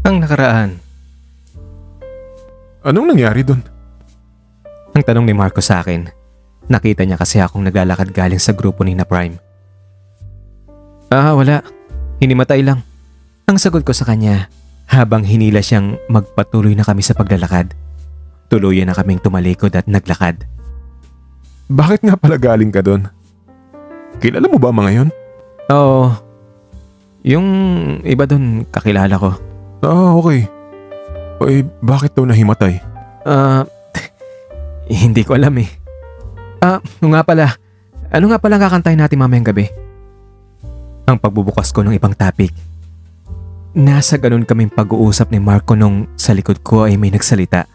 Ang nakaraan, Anong nangyari doon? ang tanong ni Marco sa akin. Nakita niya kasi akong naglalakad galing sa grupo ni na Prime. Wala. Hinimatay lang. Ang sagot ko sa kanya habang hinila siyang magpatuloy na kami sa paglalakad. Tuluyan na kaming tumalikod at naglakad. Bakit nga pala galing ka doon? Kilala mo ba mga yon? Oo. Yung iba dun kakilala ko. Okay. Bakit daw nahimatay? Hindi ko alam eh. Nga pala. Ano nga pala kakantahin natin mamayang gabi? Ang pagbubukas ko ng ibang topic. Nasa ganun kaming pag-uusap ni Marco nung sa likod ko ay may nagsalita.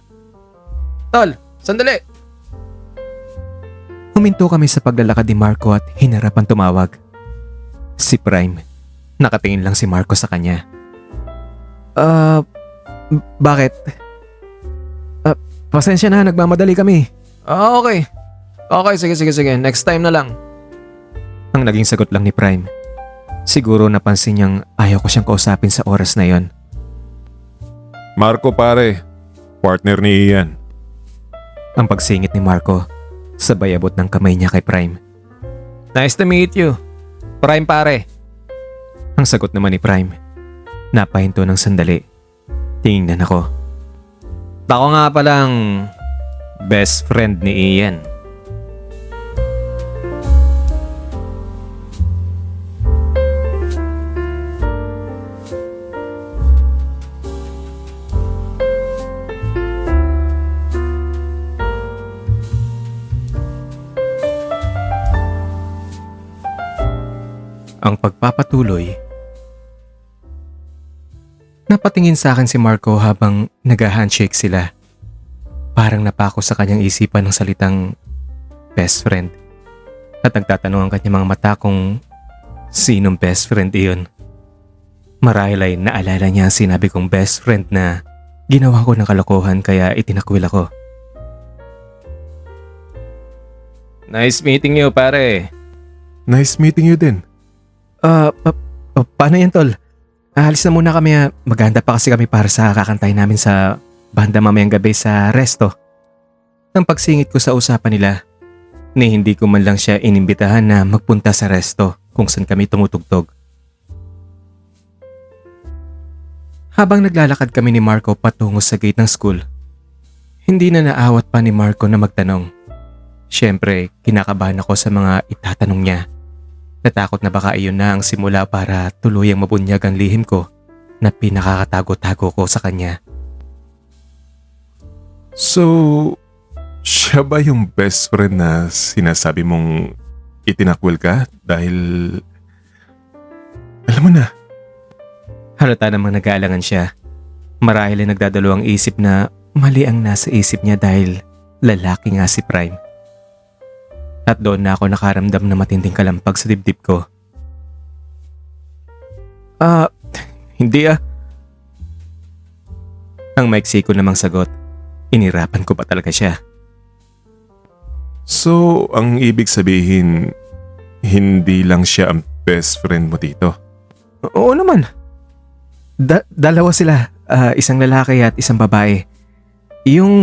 Tol, sandali! Huminto kami sa paglalakad ni Marco at hinarapan tumawag. Si Prime. Nakatingin lang si Marco sa kanya. Bakit? Pasensya na, nagmamadali kami. Okay. Okay, sige. Next time na lang. Ang naging sagot lang ni Prime. Siguro napansin niyang ayaw ko siyang kausapin sa oras na yon. Marco pare, partner ni Ian. Ang pagsingit ni Marco, sabay abot ng kamay niya kay Prime. Nice to meet you, Prime pare. Ang sagot naman ni Prime. Napahinto ng sandali. Tingnan ako. Ako nga palang best friend ni Ian. Ang pagpapatuloy. Napatingin sa akin si Marco habang nag-handshake sila. Parang napako sa kanyang isipan ng salitang best friend. At nagtatanong ang kanyang mga mata kung sinong best friend iyon. Marahil ay naalala niya ang sinabi kong best friend na ginawa ko ng kalokohan kaya itinakwil ako. Nice meeting you pare. Nice meeting you din. Paano yan tol? Alis na muna kami. Maghahanda pa kasi kami para sa kakantahin namin sa banda mamayang gabi sa resto. Nang pagsingit ko sa usapan nila, ni hindi ko man lang siya inimbitahan na magpunta sa resto kung saan kami tumutugtog. Habang naglalakad kami ni Marco patungo sa gate ng school, hindi na naawat pa ni Marco na magtanong. Siyempre, kinakabahan ako sa mga itatanong niya. Natakot na baka iyon na ang simula para tuluyang mabunyag ang lihim ko na pinakakatago-tago ko sa kanya. So, siya ba yung best friend na sinasabi mong itinakwil ka dahil... Alam mo na. Halata namang nag-aalangan siya. Marahil ay nagdadalawang isip na mali ang nasa isip niya dahil lalaki nga si Prime. At doon na ako nakaramdam na matinding kalampag sa dibdib ko. Hindi Ang maiksi ko namang sagot. Inirapan ko pa talaga siya. So, ang ibig sabihin, hindi lang siya ang best friend mo dito? Oo naman. Dalawa sila. Isang lalaki at isang babae. Yung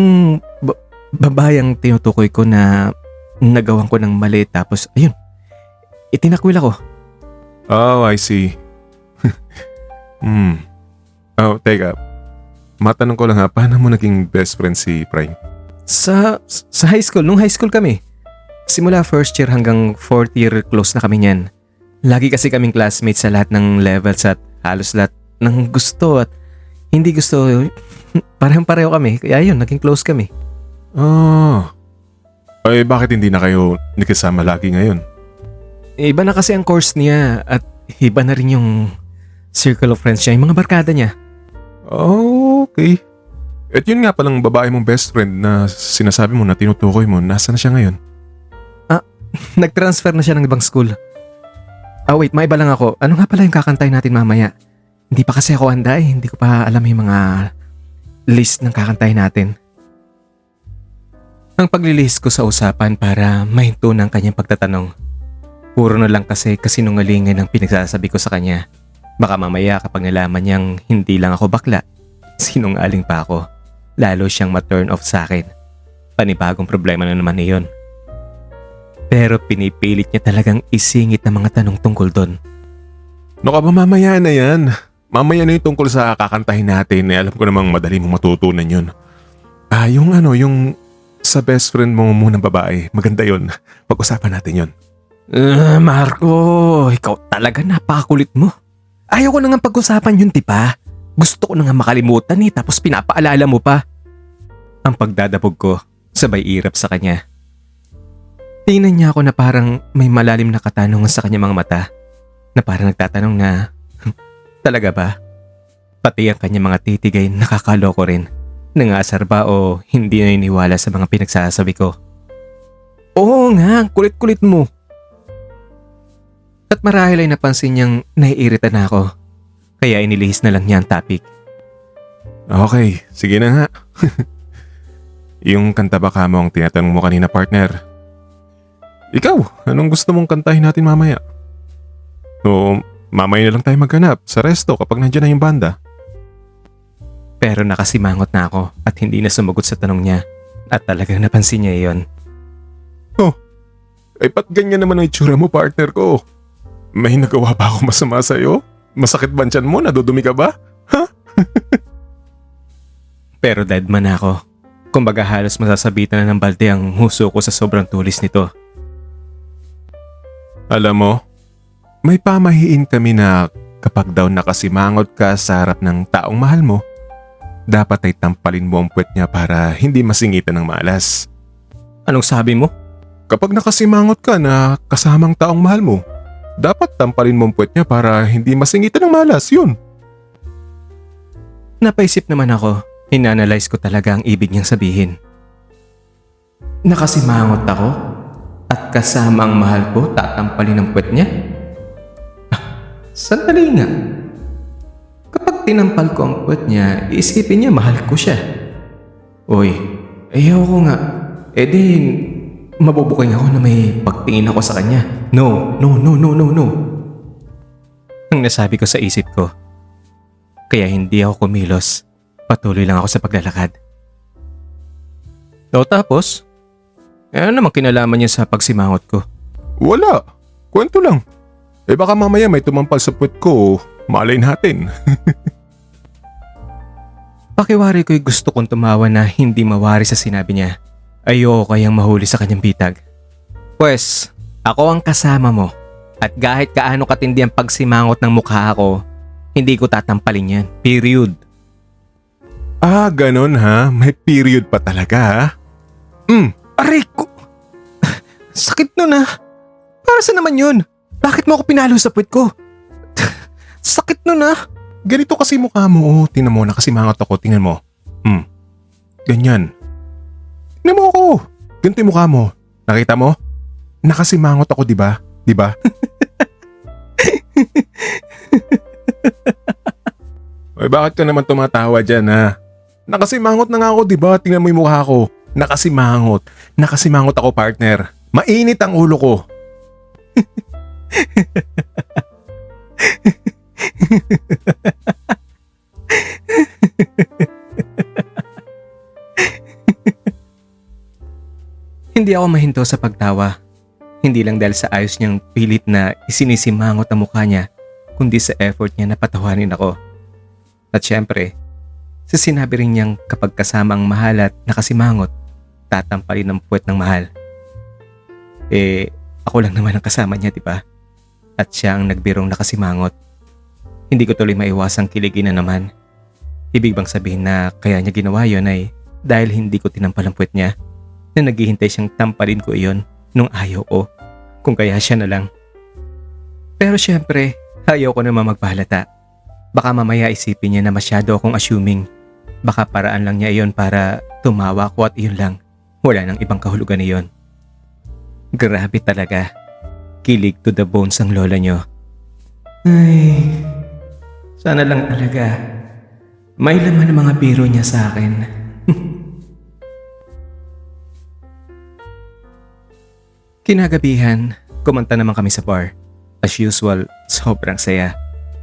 babae ang tinutukoy ko na nagawan ko ng mali tapos ayun, itinakwil ako. Oh, I see. Teka. Matanong ko lang paano mo naging best friend si Prime? Sa high school, nung high school kami. Simula first year hanggang fourth year close na kami niyan. Lagi kasi kaming classmates sa lahat ng levels at halos lahat ng gusto at hindi gusto. Parehong-pareho kami, kaya yun, naging close kami. Bakit hindi na kayo nakasama lagi ngayon? Iba na kasi ang course niya at iba na rin yung circle of friends niya, yung mga barkada niya. Okay. At yun nga palang babae mong best friend na sinasabi mo na tinutukoy mo, nasa na siya ngayon? Nag-transfer na siya ng ibang school. Wait, may iba lang ako. Ano nga pala yung kakantay natin mamaya? Hindi pa kasi ako handa eh. Hindi ko pa alam yung mga list ng kakantay natin. Ang paglilihis ko sa usapan para mahinto ng kanyang pagtatanong. Puro na lang kasi kasinungalingan ang pinagsasabi ko sa kanya. Baka mamaya kapag nalaman niyang hindi lang ako bakla, Sinungaling pa ako. Lalo siyang ma-turn off sa akin. Panibagong problema na naman iyon. Pero pinipilit niya talagang isingit ang mga tanong tungkol doon. No ka ba mamaya na yan? Mamaya na yung tungkol sa kakantahin natin. Alam ko namang madali mong matutunan yun. Yung sa best friend mo munang babae. Maganda yun. Pag-usapan natin yun. Marco, ikaw talaga napakakulit mo. Ayaw ko na nga pag-usapan yun, tipa. Gusto ko na nga makalimutan tapos pinapaalala mo pa. Ang pagdadabog ko, sabay irap sa kanya. Tingnan niya ako na parang may malalim na katanungan sa kanya mga mata. Na parang nagtatanong na, talaga ba? Pati ang kanya mga titigay nakakaloko rin. Nangasar ba o hindi naniniwala sa mga pinagsasabi ko? Oo nga, kulit-kulit mo. At marahil ay napansin niyang naiirita na ako. Kaya inilihis na lang niya ang topic. Okay, sige na nga. Yung kanta ba ka mo ang tinatanong mo kanina, partner? Ikaw, anong gusto mong kantahin natin mamaya? O mamaya na lang tayo maghanap sa resto kapag nandiyan na yung banda. Pero nakasimangot na ako at hindi na sumagot sa tanong niya. At talagang napansin niya iyon. Ay ba't ganyan naman ang itsura mo, partner ko? May nagawa ba ako masama sa'yo? Masakit ba ang tiyan mo? Nadudumi ka ba? Pero dead man na ako. Kumbaga halos masasabitan na ng balde ang huso ko sa sobrang tulis nito. Alam mo, may pamahiin kami na kapag daw nakasimangot ka sa harap ng taong mahal mo, dapat ay tampalin mo ang puwet niya para hindi masingitan ng malas. Anong sabi mo? Kapag nakasimangot ka na kasamang taong mahal mo, dapat tampalin mo ang puwet niya para hindi masingitan ng malas, yun. Napaisip naman ako. Inanalyze ko talaga ang ibig niyang sabihin. Nakasimangot ako? At kasama ang mahal ko, tatampalin ang puwet niya? Sandali nga. Kapag tinampal ko ang puwet niya, iisipin niya mahal ko siya. Uy, ayaw ko nga. E din, mabubuking ako na may pagtingin ako sa kanya. No. Ang nasabi ko sa isip ko. Kaya hindi ako kumilos. Patuloy lang ako sa paglalakad. O tapos? Ano naman kinalaman niya sa pagsimangot ko? Wala. Kwento lang. Eh baka mamaya may tumampal sa puwet ko, malay natin. Pakiwari ko'y gusto kong tumawa na hindi mawari sa sinabi niya. Ayoko kayang mahuli sa kanyang bitag. Pwes, ako ang kasama mo. At kahit kaano katindi ang pagsimangot ng mukha ko, hindi ko tatampalin yan. Period. Ganon ha? May period pa talaga ha? Aray ko! Sakit nun ah. Para sa naman yun? Bakit mo ako pinalo sa puwet ko? Sakit nun ah. Ganito kasi mukha mo, tingnan mo, nakasimangot ako, tingnan mo. Ganyan. Tingnan mo ako, ganito yung mukha mo. Nakita mo? Nakasimangot ako, di ba? Di ba? Ay, bakit ka naman tumatawa dyan ha? Nakasimangot na nga ako, di ba? Tingnan mo yung mukha ko. Nakasimangot. Nakasimangot ako, partner. Mainit ang ulo ko. Hindi ako mahinto sa pagtawa. Hindi lang dahil sa ayos niyang pilit na isinisimangot ang mukha niya, kundi sa effort niya na patawanin ako. At syempre, sa sinabi rin niyang kapag kasama ang mahal at nakasimangot, tatampalin ang puwet ng mahal. Ako lang naman ang kasama niya, diba? At siya ang nagbirong nakasimangot. Hindi ko tuloy maiwasang kiligin na naman. Ibig bang sabihin na kaya niya ginawa yon ay dahil hindi ko tinampal ang puwet niya, na naghihintay siyang tampalin ko iyon nung ayaw ko, kung kaya siya na lang. Pero syempre, ayaw ko naman magpahalata. Baka mamaya isipin niya na masyado akong assuming. Baka paraan lang niya iyon para tumawa ko at iyon lang. Wala nang ibang kahulugan iyon. Grabe talaga. Kilig to the bones ang lola niyo. Ay, sana lang talaga may laman ang mga biro niya sa akin. Kinagabihan, kumanta naman kami sa bar. As usual, sobrang saya.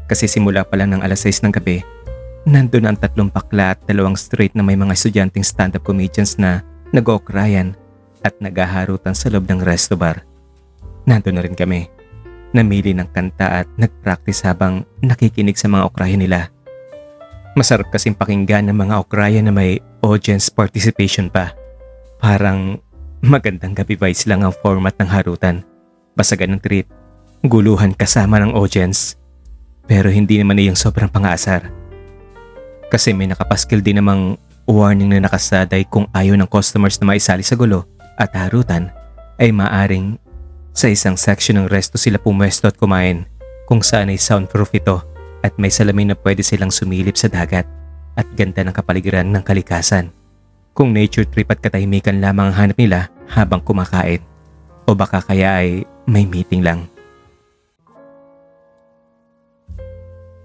Kasi simula pa lang ng 6:00 ng gabi, nandun ang 3 bakla at 2 straight na may mga estudyanteng stand-up comedians na nag-ookrayan at naghaharutan sa loob ng resto bar. Nandun na rin kami. Namili ng kanta at nag-practice habang nakikinig sa mga okrayan nila. Masarap kasing pakinggan ng mga okrayan na may audience participation pa. Parang magandang gabi vibes lang ang format ng harutan. Basagan ng trip, guluhan kasama ng audience. Pero hindi naman iyong sobrang pang-aasar. Kasi may nakapaskil din namang warning na nakasaday kung ayaw ng customers na maisali sa gulo at harutan ay maaring sa isang section ng resto sila pumwesto at kumain kung saan ay soundproof ito at may salamin na pwede silang sumilip sa dagat at ganda ng kapaligiran ng kalikasan. Kung nature trip at katahimikan lamang ang hanap nila habang kumakain o baka kaya ay may meeting lang.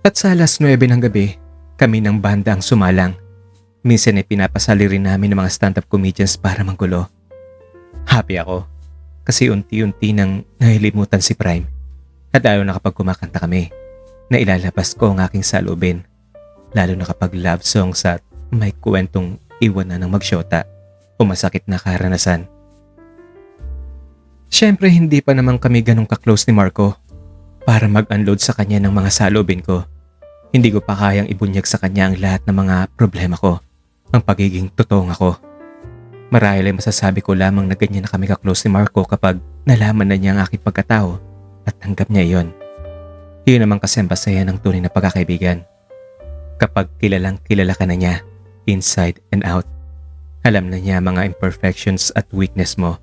At sa alas 9 ng gabi, kami ng banda ang sumalang. Minsan ay pinapasali rin namin ng mga stand-up comedians para manggulo. Happy ako kasi unti-unti nang nahilimutan si Prime at lalo na kapag kumakanta kami na ilalabas ko ang aking saloobin, lalo na kapag love songs at may kwentong iwan na ng magsyota o masakit na karanasan. Siyempre hindi pa naman kami ganun ka-close ni Marco para mag-unload sa kanya ng mga saloobin ko. Hindi ko pa kayang ibunyag sa kanya ang lahat ng mga problema ko, ang pagiging totoong ako. Marahil ay masasabi ko lamang na ganyan na kami ka-close ni Marco kapag nalaman na niya ang aking pagkatao at tanggap niya iyon. Iyon naman kasi ang basaya ng tunay na pagkakaibigan. Kapag kilalang kilala ka na niya, inside and out, alam na niya mga imperfections at weakness mo,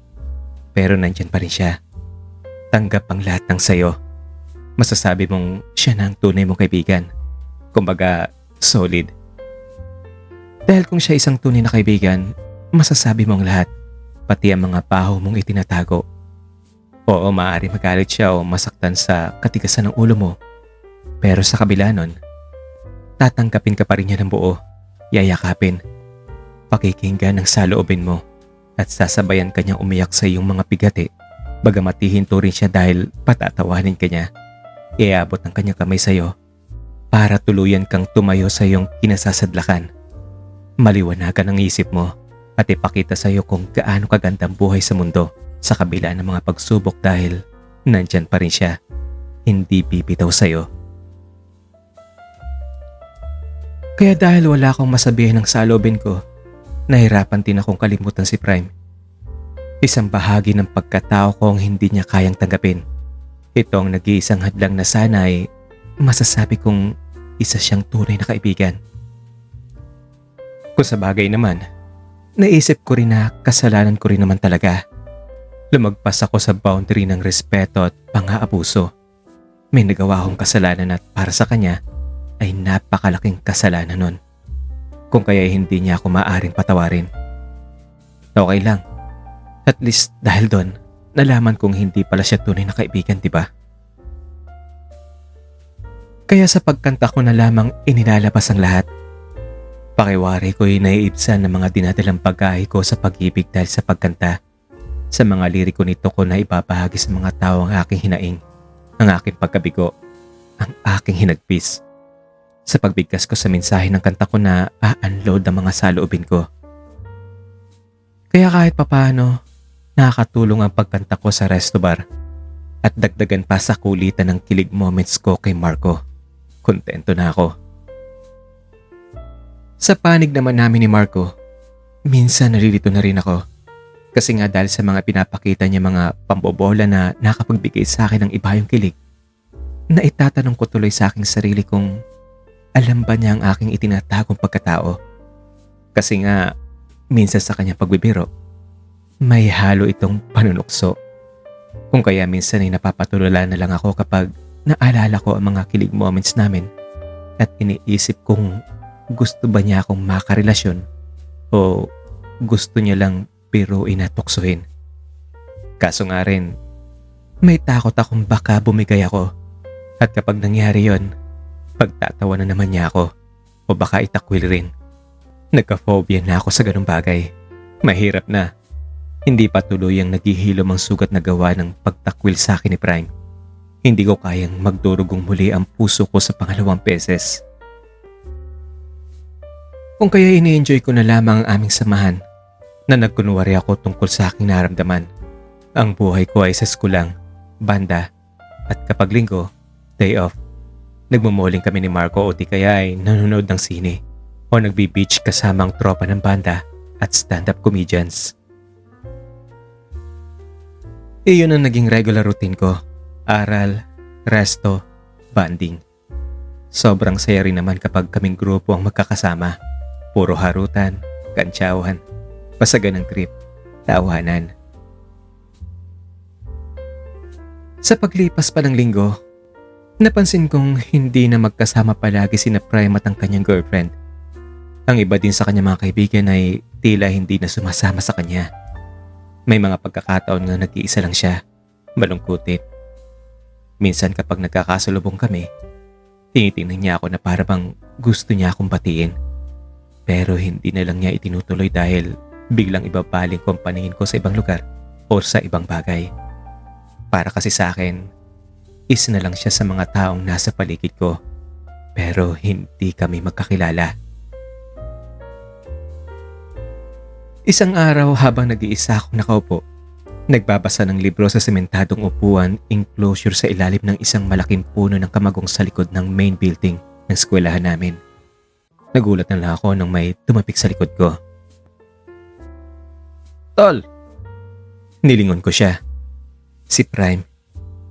pero nandyan pa rin siya. Tanggap ang lahat ng sayo. Masasabi mong siya na ang tunay mong kaibigan. Kumbaga, solid. Dahil kung siya isang tunay na kaibigan, masasabi mo ang lahat, pati ang mga paho mong itinatago. Oo, maaari magalit siya o masaktan sa katigasan ng ulo mo. Pero sa kabila nun, tatanggapin ka pa rin niya ng buo, yayakapin, pakikinggan ng saloobin mo, at sasabayan ka niyang umiyak sa iyong mga bigati, bagamat hihinto rin siya dahil patatawanin ka niya. Iabot ang kanyang kamay sa iyo para tuluyan kang tumayo sa iyong kinasasadlakan. Maliwanagan ang isip mo at ipakita sa iyo kung gaano kagandang buhay sa mundo sa kabila ng mga pagsubok dahil nandyan pa rin siya. Hindi bibitaw sa iyo. Kaya dahil wala akong masabihin ng saloobin ko, nahirapan din akong kalimutan si Prime. Isang bahagi ng pagkatao ko ang hindi niya kayang tanggapin. Ito ang nag-iisang hadlang na sana ay masasabi kong isa siyang tunay na kaibigan. Kung sa bagay naman, naisip ko rin na kasalanan ko rin naman talaga. Lumagpas ako sa boundary ng respeto at pang-aabuso. May nagawa akong kasalanan at para sa kanya ay napakalaking kasalanan nun. Kung kaya hindi niya ako maaaring patawarin. Okay lang. At least dahil doon, nalaman kong hindi pala siya tunay na kaibigan, diba? Kaya sa pagkanta ko na lamang inilalabas ang lahat. Pakiwari ko'y naiibsan ng mga dinadalang pag-ahi ko sa pag-ibig dahil sa pagkanta. Sa mga liriko nito ko na ibabahagi sa mga tao ang aking hinaing, ang aking pagkabigo, ang aking hinagpis. Sa pagbigkas ko sa mensahe ng kanta ko na a-unload ang mga saloobin ko. Kaya kahit papaano, nakakatulong ang pagkanta ko sa resto bar at dagdagan pa sa kulitan ng kilig moments ko kay Marco. Kontento na ako. Sa panig naman namin ni Marco, minsan nalilito na rin ako. Kasi nga dahil sa mga pinapakita niya mga pambobola na nakapagbigay sa akin ng iba yung kilig, na itatanong ko tuloy sa aking sarili kung alam ba niya ang aking itinatagong pagkatao. Kasi nga, minsan sa kanyang pagbibiro, may halo itong panunukso. Kung kaya minsan ay napapatulala na lang ako kapag naalala ko ang mga kilig moments namin at iniisip kung gusto ba niya akong makarelasyon o gusto niya lang biruin at tuksohin. Kaso nga rin, may takot akong baka bumigay ako at kapag nangyari yon, pagtatawa na naman niya ako o baka itakwil rin. Nagka-phobia na ako sa ganung bagay. Mahirap na. Hindi pa tuloy ang naghihilom ang sugat na gawa ng pagtakwil sa akin ni Prime. Hindi ko kayang magdurugong muli ang puso ko sa pangalawang beses. Kung kaya ini-enjoy ko na lamang ang aming samahan na nagkunwari ako tungkol sa aking naramdaman. Ang buhay ko ay sa eskulang, banda, at kapag linggo, day off. Nagmumoling kami ni Marco o di kaya ay nanonood ng sine o nagbi-beach kasama ang tropa ng banda at stand-up comedians. Iyon ang naging regular routine ko. Aral, resto, banding. Sobrang saya rin naman kapag kaming grupo ang magkakasama. Puro harutan, kantsawan, pasagan ng trip, tawanan. Sa paglipas pa ng linggo, napansin kong hindi na magkasama palagi sina Prime at ang kanyang girlfriend. Ang iba din sa kanyang mga kaibigan ay tila hindi na sumasama sa kanya. May mga pagkakataon nga nag-iisa lang siya, malungkutin. Minsan kapag nagkakasalubong kami, tinitingnan niya ako na para bang gusto niya akong batiin. Pero hindi na lang niya itinutuloy dahil biglang ibabaling ko ang paningin ko sa ibang lugar o sa ibang bagay. Para kasi sa akin, isa na lang siya sa mga taong nasa paligid ko pero hindi kami magkakilala. Isang araw habang nag-iisa akong nakaupo, nagbabasa ng libro sa sementadong upuan enclosure sa ilalim ng isang malaking puno ng kamagong sa likod ng main building ng eskwelahan namin. Nagulat na lang ako nang may tumapik sa likod ko. Tol! Nilingon ko siya. Si Prime.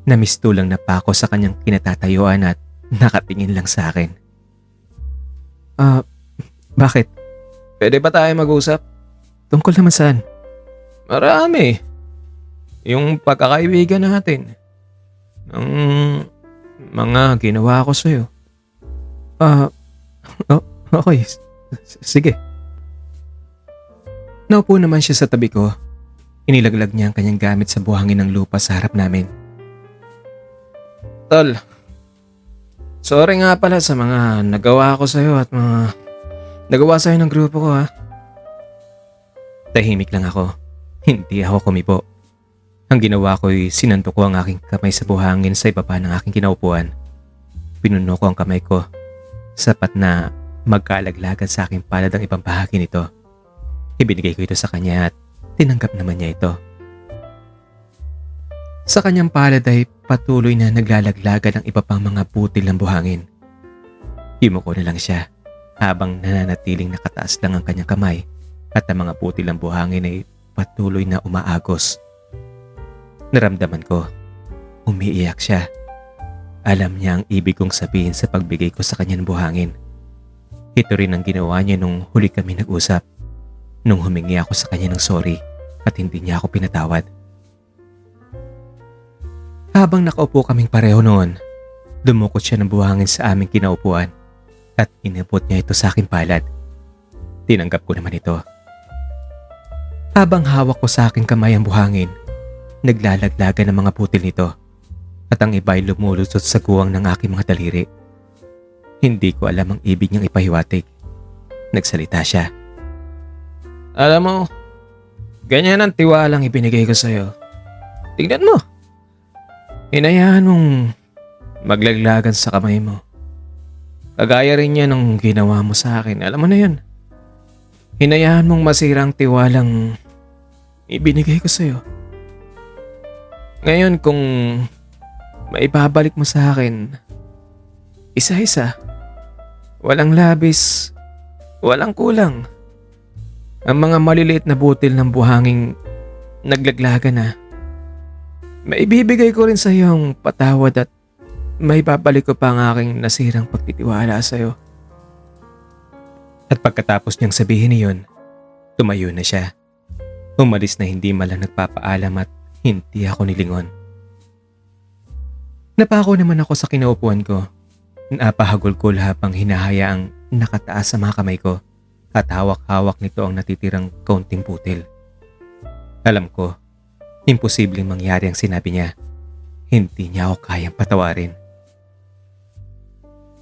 Namistulang na pa ako sa kanyang kinatatayuan at nakatingin lang sa akin. Bakit? Pwede ba tayo mag-usap? Tungkol naman saan? Marami. Yung pagkakaibigan natin. Ang mga ginawa ko sa'yo. Okay. Sige. Naupo naman siya sa tabi ko. Inilaglag niya ang kanyang gamit sa buhangin ng lupa sa harap namin. Tol, sorry nga pala sa mga nagawa ko sa'yo at mga nagawa sa'yo ng grupo ko ha. Tahimik lang ako. Hindi ako kumibo. Ang ginawa ko'y sinanto ko ang aking kamay sa buhangin sa ibaba ng aking kinaupuan. Pinuno ko ang kamay ko. Sapat na magkaalaglagan sa aking palad ang ibang bahagi nito. Ibinigay ko ito sa kanya at tinanggap naman niya ito. Sa kanyang palad ay patuloy na naglalaglagan ang iba pang mga butil ng buhangin. Yumuko na lang siya habang nananatiling nakataas lang ang kanyang kamay at ang mga butil ng buhangin ay patuloy na umaagos. Naramdaman ko, umiiyak siya. Alam niya ang ibig kong sabihin sa pagbigay ko sa kanya ng buhangin. Ito rin ang ginawa niya nung huli kami nag-usap. Nung humingi ako sa kanya ng sorry at hindi niya ako pinatawad. Habang nakaupo kaming pareho noon, dumukot siya ng buhangin sa aming kinaupuan at inabot niya ito sa aking palad. Tinanggap ko naman ito. Habang hawak ko sa aking kamay ang buhangin, naglalaglagan ng mga putil nito at ang iba ay lumulusot sa guwang ng aking mga daliri. Hindi ko alam ang ibig niyang ipahiwatig. Nagsalita siya. Alam mo, ganyan ang tiwalang ibinigay ko sa'yo. Tingnan mo. Hinayaan mong maglaglagan sa kamay mo. Kagaya rin yan ng ginawa mo sa akin. Alam mo na yun. Hinayaan mong masira ang tiwalang ibinigay ko sa'yo. Ngayon kung maibabalik mo sa akin, isa-isa, walang labis, walang kulang. Ang mga maliliit na butil ng buhanging naglaglagan na, maibibigay ko rin sa iyo ang patawad at maibabalik ko pa ang aking nasirang pagtitiwala sa iyo. At pagkatapos niyang sabihin niyon, tumayo na siya. Umalis na hindi malang nagpapaalam at hindi ako nilingon. Napako naman ako sa kinaupuan ko. Napahagulgol habang hinahayaang nakataas sa mga kamay ko at hawak-hawak nito ang natitirang kaunting putil. Alam ko, imposibleng mangyari ang sinabi niya. Hindi niya ako kayang patawarin.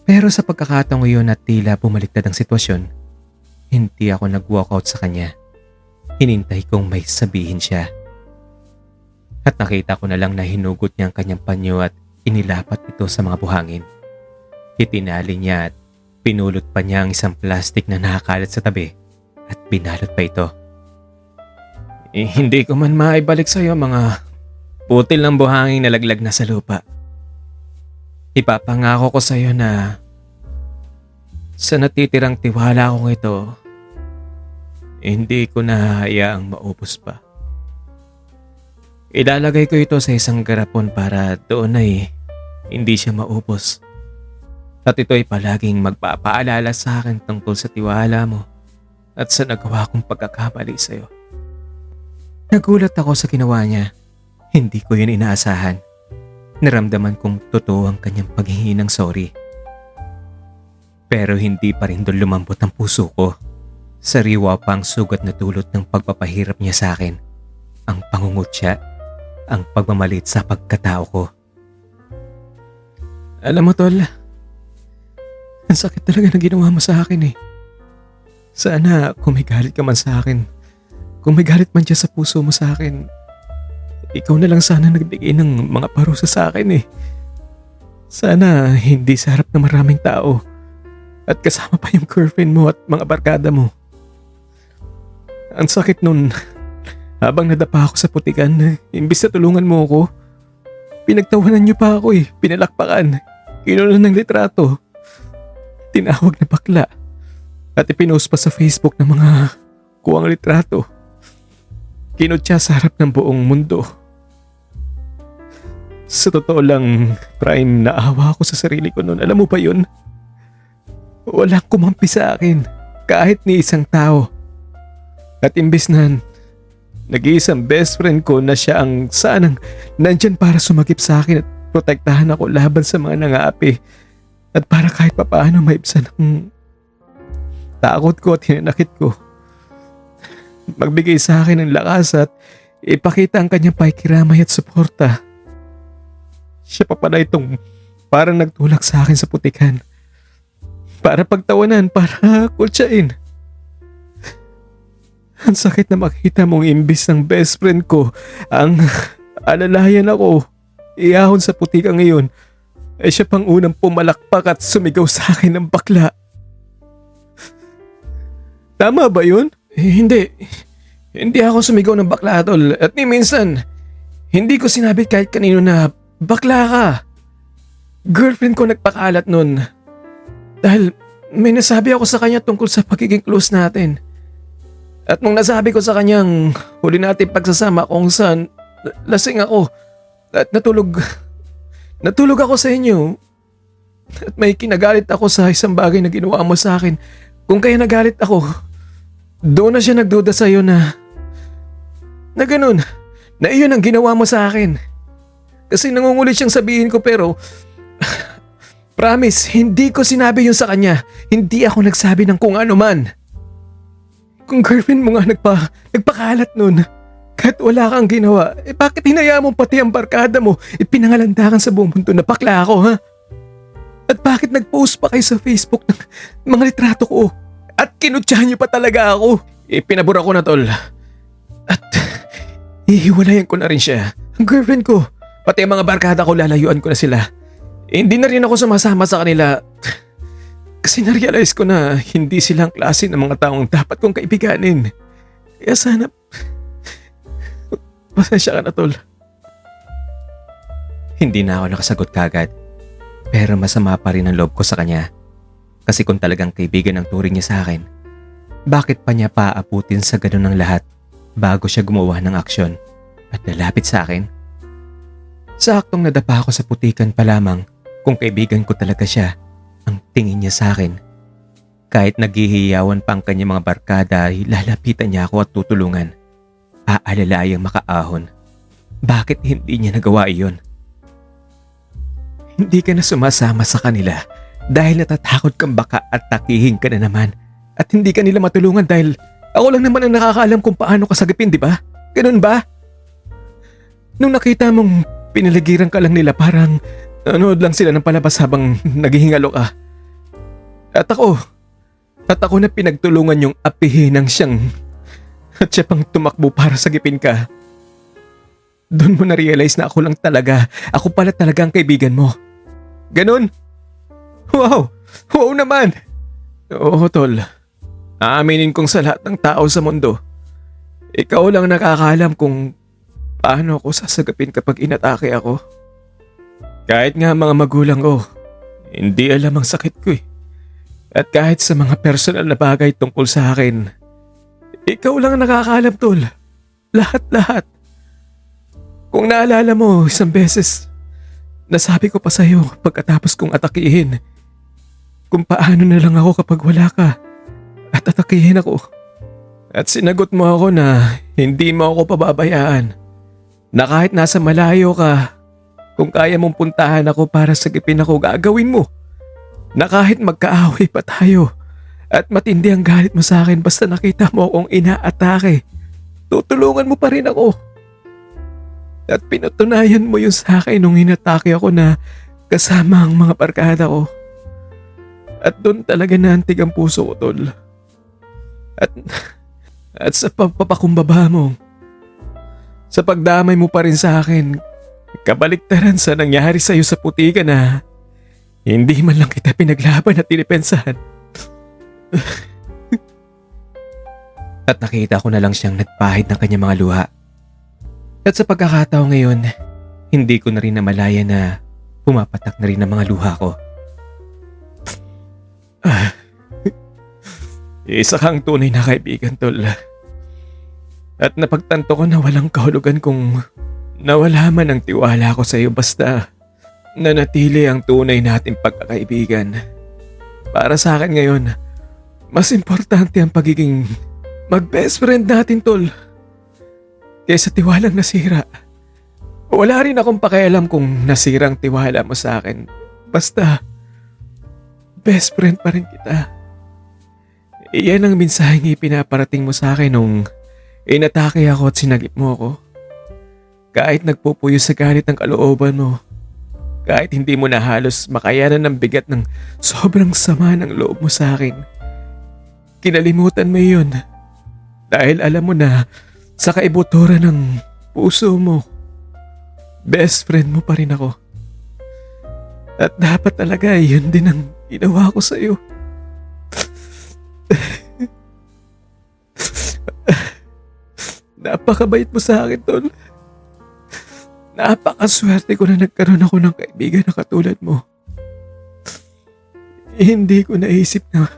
Pero sa pagkakataong iyon at tila bumaliktad ang sitwasyon, hindi ako nag-walkout sa kanya. Hinintay kong may sabihin siya. At nakita ko na lang na hinugot niya ang kanyang panyo at inilapat ito sa mga buhangin. Itinali niya at Pinulot pa niya ang isang plastic na nakakalat sa tabi at binalot pa ito. Hindi ko man maibalik sa iyo mga putil ng buhangin nalaglag na sa lupa. Ipapangako ko sa iyo na sa natitirang tiwala kong ito, hindi ko na hayaang maubos pa. Ilalagay ko ito sa isang garapon para doon ay hindi siya maubos. At ito ay palaging magpapaalala sa akin tungkol sa tiwala mo at sa nagawa kong pagkakamali sa iyo. Nagulat ako sa ginawa niya. Hindi ko yun inaasahan. Naramdaman kong totoo ang kanyang paghingi ng sorry. Pero hindi pa rin doon lumambot ang puso ko. Sariwa pa ang sugat na dulot ng pagpapahirap niya sa akin. Ang pangungutya, ang pagmamalit sa pagkatao ko. Alam mo tol, ang sakit talaga na ginawa mo sa akin eh. Sana kung may galit ka man sa akin, kung may galit man dyan sa puso mo sa akin, ikaw na lang sana nagbigay ng mga parusa sa akin eh. Sana hindi sa harap ng maraming tao at kasama pa yung girlfriend mo at mga barkada mo. Ang sakit nun, habang nadapa ako sa putikan, imbis na tulungan mo ako, pinagtawanan niyo pa ako eh, pinalakpakan, kinunan ng litrato, tinawag na bakla, at ipinost pa sa Facebook ng mga kuwang litrato. Kinutya sa harap ng buong mundo. Sa totoo lang, Prime, naawa ako sa sarili ko noon. Alam mo ba yun? Walang kumampi sa akin, kahit ni isang tao. At imbis na nag-iisang best friend ko na siya ang sanang nandyan para sumagip sa akin at protektahan ako laban sa mga nangaapi. At para kahit papaano maibsan ang takot ko at hinanakit ko. Magbigay sa akin ng lakas at ipakita ang kanyang pakikiramay at suporta. Siya pa pala itong parang nagtulak sa akin sa putikan. Para pagtawanan, para kultsain. Ang sakit na makita mong imbis ng best friend ko, ang alalayan ako, iahon sa putika ngayon, ay siya pang unang pumalakpak at sumigaw sa akin ng bakla. Tama ba yun? Hindi. Hindi ako sumigaw ng bakla tol. At ni minsan, hindi ko sinabi kahit kanino na bakla ka. Girlfriend ko nagpakalat nun. Dahil may nasabi ako sa kanya tungkol sa pagiging close natin. At nung nasabi ko sa kanyang huli natin pagsasama kung saan lasing ako at natulog ako sa inyo. At may kinagalit ako sa isang bagay na ginawa mo sa akin. Kung kaya nagalit ako, doon na siya nagduda sa iyo na ganun, na iyon ang ginawa mo sa akin. Kasi nangungulit siyang sabihin ko pero promise, hindi ko sinabi yun sa kanya. Hindi ako nagsabi ng kung ano man. Kung girlfriend mo nga nagpakalat nun, kahit wala kang ginawa, bakit hinayaan mo pati ang barkada mo ipinangalandakan sa buong mundo na bakla ako, ha? At bakit nag-post pa kayo sa Facebook ng mga litrato ko? At kinutsahan niyo pa talaga ako. Pinabura ko na tol. At ihiwalayan ko na rin siya. Ang girlfriend ko, pati ang mga barkada ko lalayuan ko na sila. Hindi na rin ako sumasama sa kanila. Kasi na-realize ko na hindi silang klase ng mga taong dapat kong kaibiganin. Kaya sana pasensya ka na tol. Hindi na ako nakasagot kagad. Pero masama pa rin ang loob ko sa kanya. Kasi kung talagang kaibigan ang turing niya sa akin, bakit pa niya paabutin sa ganun ng lahat bago siya gumawa ng aksyon at lalapit sa akin? Saktong nadapa ako sa putikan pa lamang kung kaibigan ko talaga siya ang tingin niya sa akin. Kahit naghihiyawan pa ang kanyang mga barkada ay lalapitan niya ako at tutulungan. Aalalayang makaahon. Bakit hindi niya nagawa iyon? Hindi ka na sumasama sa kanila dahil natatakot kang baka atakihin ka na naman at hindi ka nila matulungan dahil ako lang naman ang nakakaalam kung paano ka sagipin, di ba? Ganun ba? Nung nakita mong pinaligiran ka lang nila parang nanood lang sila ng palabas habang naghihingalo ka. At ako na pinagtulungan yung apihin ng siyang at siya pang tumakbo para sagipin ka. Doon mo na-realize na ako pala talaga ang kaibigan mo. Ganon? Wow! Wow naman! Oo, tol. Aaminin kong sa lahat ng tao sa mundo. Ikaw lang nakakaalam kung paano ako sasagapin kapag inatake ako. Kahit nga mga magulang ko, hindi alam ang sakit ko eh. At kahit sa mga personal na bagay tungkol sa akin, ikaw lang nakakaalam, tol. Lahat-lahat. Kung naalala mo, isang beses, nasabi ko pa sa'yo pagkatapos kong atakihin kung paano na lang ako kapag wala ka at atakihin ako. At sinagot mo ako na hindi mo ako pababayaan. Na kahit nasa malayo ka, kung kaya mong puntahan ako para sagipin ako, gagawin mo. Na kahit magkaaway pa tayo at matindi ang galit mo sa akin basta nakita mo akong inaatake, tutulungan mo pa rin ako. At pinatunayan mo yun sa akin nung inatake ako na kasama ang mga barkada ko. At doon talaga naantig ang puso ko, tol. At sa pagpapakumbaba mo, sa pagdamay mo pa rin sa akin, kabaliktaran sa nangyari sa'yo sa putika na hindi man lang kita pinaglaban at tinipensahan. At nakita ko na lang siyang nagpahid ng kanyang mga luha. At sa pagkakataon ngayon, hindi ko na rin namalaya na pumapatak na rin ang mga luha ko. Isa kang tunay na kaibigan, tol. At napagtanto ko na walang kahulugan kung nawala man ang tiwala ko sa iyo basta nanatili ang tunay nating pagkakaibigan. Para sa akin ngayon, mas importante ang pagiging mag-best friend natin, tol. Kaysa tiwalang nasira. Wala rin akong pakialam kung nasirang tiwala mo sa akin. Basta, best friend pa rin kita. Iyan ang mensaheng ipinaparating mo sa akin nung inatake ako at sinagip mo ako. Kahit nagpupuyo sa galit ng kalooban mo. Kahit hindi mo na halos makayanan ng bigat ng sobrang sama ng loob mo sa akin. Kinalimutan mo yun. Dahil alam mo na sa kaibuturan ng puso mo, best friend mo pa rin ako. At dapat talaga yun din ang ginawa ko sa'yo. Napakabait mo sa akin, tol. Napakaswerte ko na nagkaroon ako ng kaibigan na katulad mo. Hindi ko naisip na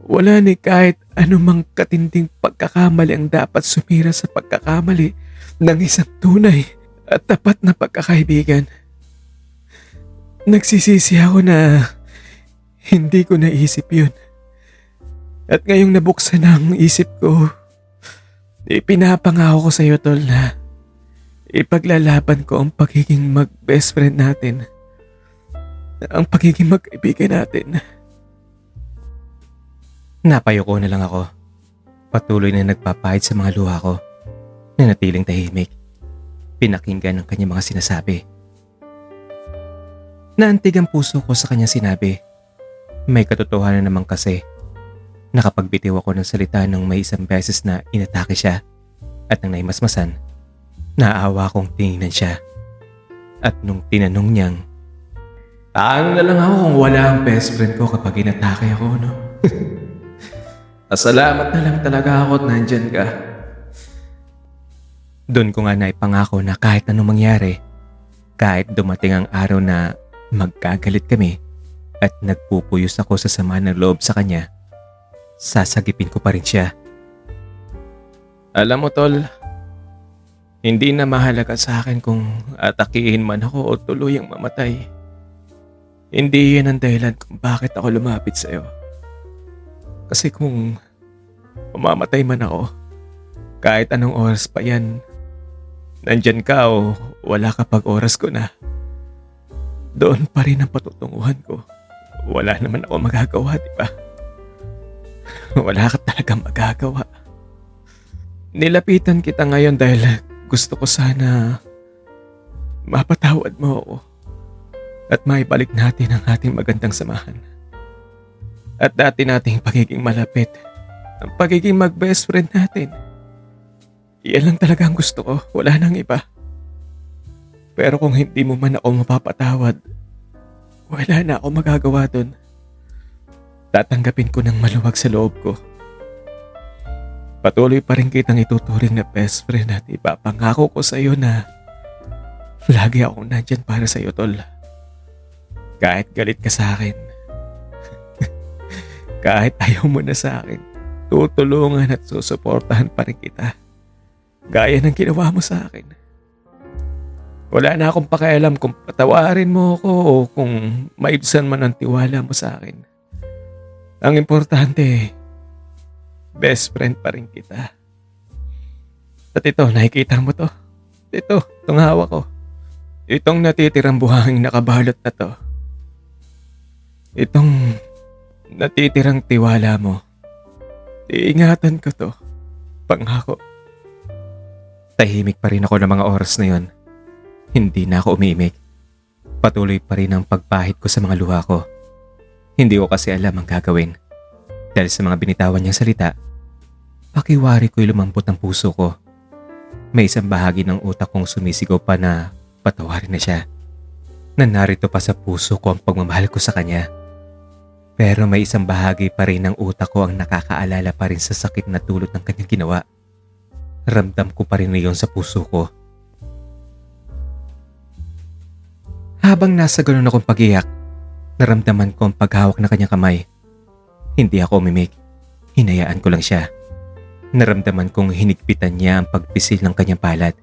wala ni kahit anumang katinding pagkakamali ang dapat sumira sa pagkakamali ng isang tunay at tapat na pagkakaibigan. Nagsisisi ako na hindi ko naisip yun. At ngayong nabuksan ang isip ko, ipinapangako ko sa iyo, tol, na ipaglalaban ko ang pagiging mag-best friend natin. Ang pagiging magkaibigan natin. Napayoko na lang ako. Patuloy na nagpapahid sa mga luha ko. Nanatiling tahimik. Pinakinggan ang kanyang mga sinasabi. Naantig ang puso ko sa kanyang sinabi. May katotohanan naman kasi. Nakapagbitiw ako ng salita ng may isang beses na inatake siya. At nang naimasmasan, naawa kong tinignan siya. At nung tinanong niyang, paano na lang ako kung wala ang best friend ko kapag inatake ako, no? Salamat na lang talaga ako at nandyan ka. Doon ko nga naipangako na kahit anong mangyari, kahit dumating ang araw na magkagalit kami at nagpupuyos ako sa sama ng loob sa kanya, sasagipin ko pa rin siya. Alam mo, tol, hindi na mahalaga sa akin kung atakihin man ako o tuluyang mamatay. Hindi yan ang dahilan kung bakit ako lumapit sa'yo. Kasi kung mamamatay man ako, kahit anong oras pa yan, nandyan ka o wala kapag oras ko na, doon pa rin ang patutunguhan ko. Wala naman ako magagawa, di ba? Wala ka talagang magagawa. Nilapitan kita ngayon dahil gusto ko sana mapatawad mo ako at maibalik natin ang ating magandang samahan. At dati nating pagiging malapit, ang pagiging mag-best friend natin. Iyan lang talaga ang gusto ko, wala nang iba. Pero kung hindi mo man ako mapapatawad, wala na ako magagawa dun. tatanggapin ko ng maluwag sa loob ko. Patuloy pa rin kitang ituturing na best friend at ipapangako ko sa iyo na lagi akong nandyan para sa iyo, tol. Kahit galit ka sa akin, kahit ayaw mo na sa akin, tutulungan at susuportahan pa rin kita. Gaya ng ginawa mo sa akin. Wala na akong pakialam kung patawarin mo ako o kung maibsan man ang tiwala mo sa akin. Ang importante, best friend pa rin kita. At ito, nakikita mo to? Itong hawak ko. Itong natitirang buhanging nakabalot na to. Itong natitirang tiwala mo. Iingatan ko to. Pangako. Tahimik pa rin ako ng mga oras na yon. Hindi na ako umiimik. Patuloy pa rin ang pagpahid ko sa mga luha ko. Hindi ko kasi alam ang gagawin. Dahil sa mga binitawan niyang salita, pakiwari ko'y lumambot ang puso ko. May isang bahagi ng utak kong sumisigaw pa na patawarin na siya. Na narito pa sa puso ko ang pagmamahal ko sa kanya. Pero may isang bahagi pa rin ng utak ko ang nakakaalala pa rin sa sakit na dulot ng kanyang ginawa. Ramdam ko pa rin iyon sa puso ko. Habang nasa ganun akong pag-iyak, naramdaman ko ang paghawak ng kanyang kamay. Hindi ako umimik. Hinayaan ko lang siya. Naramdaman kong hinigpitan niya ang pagpisil ng kanyang palad.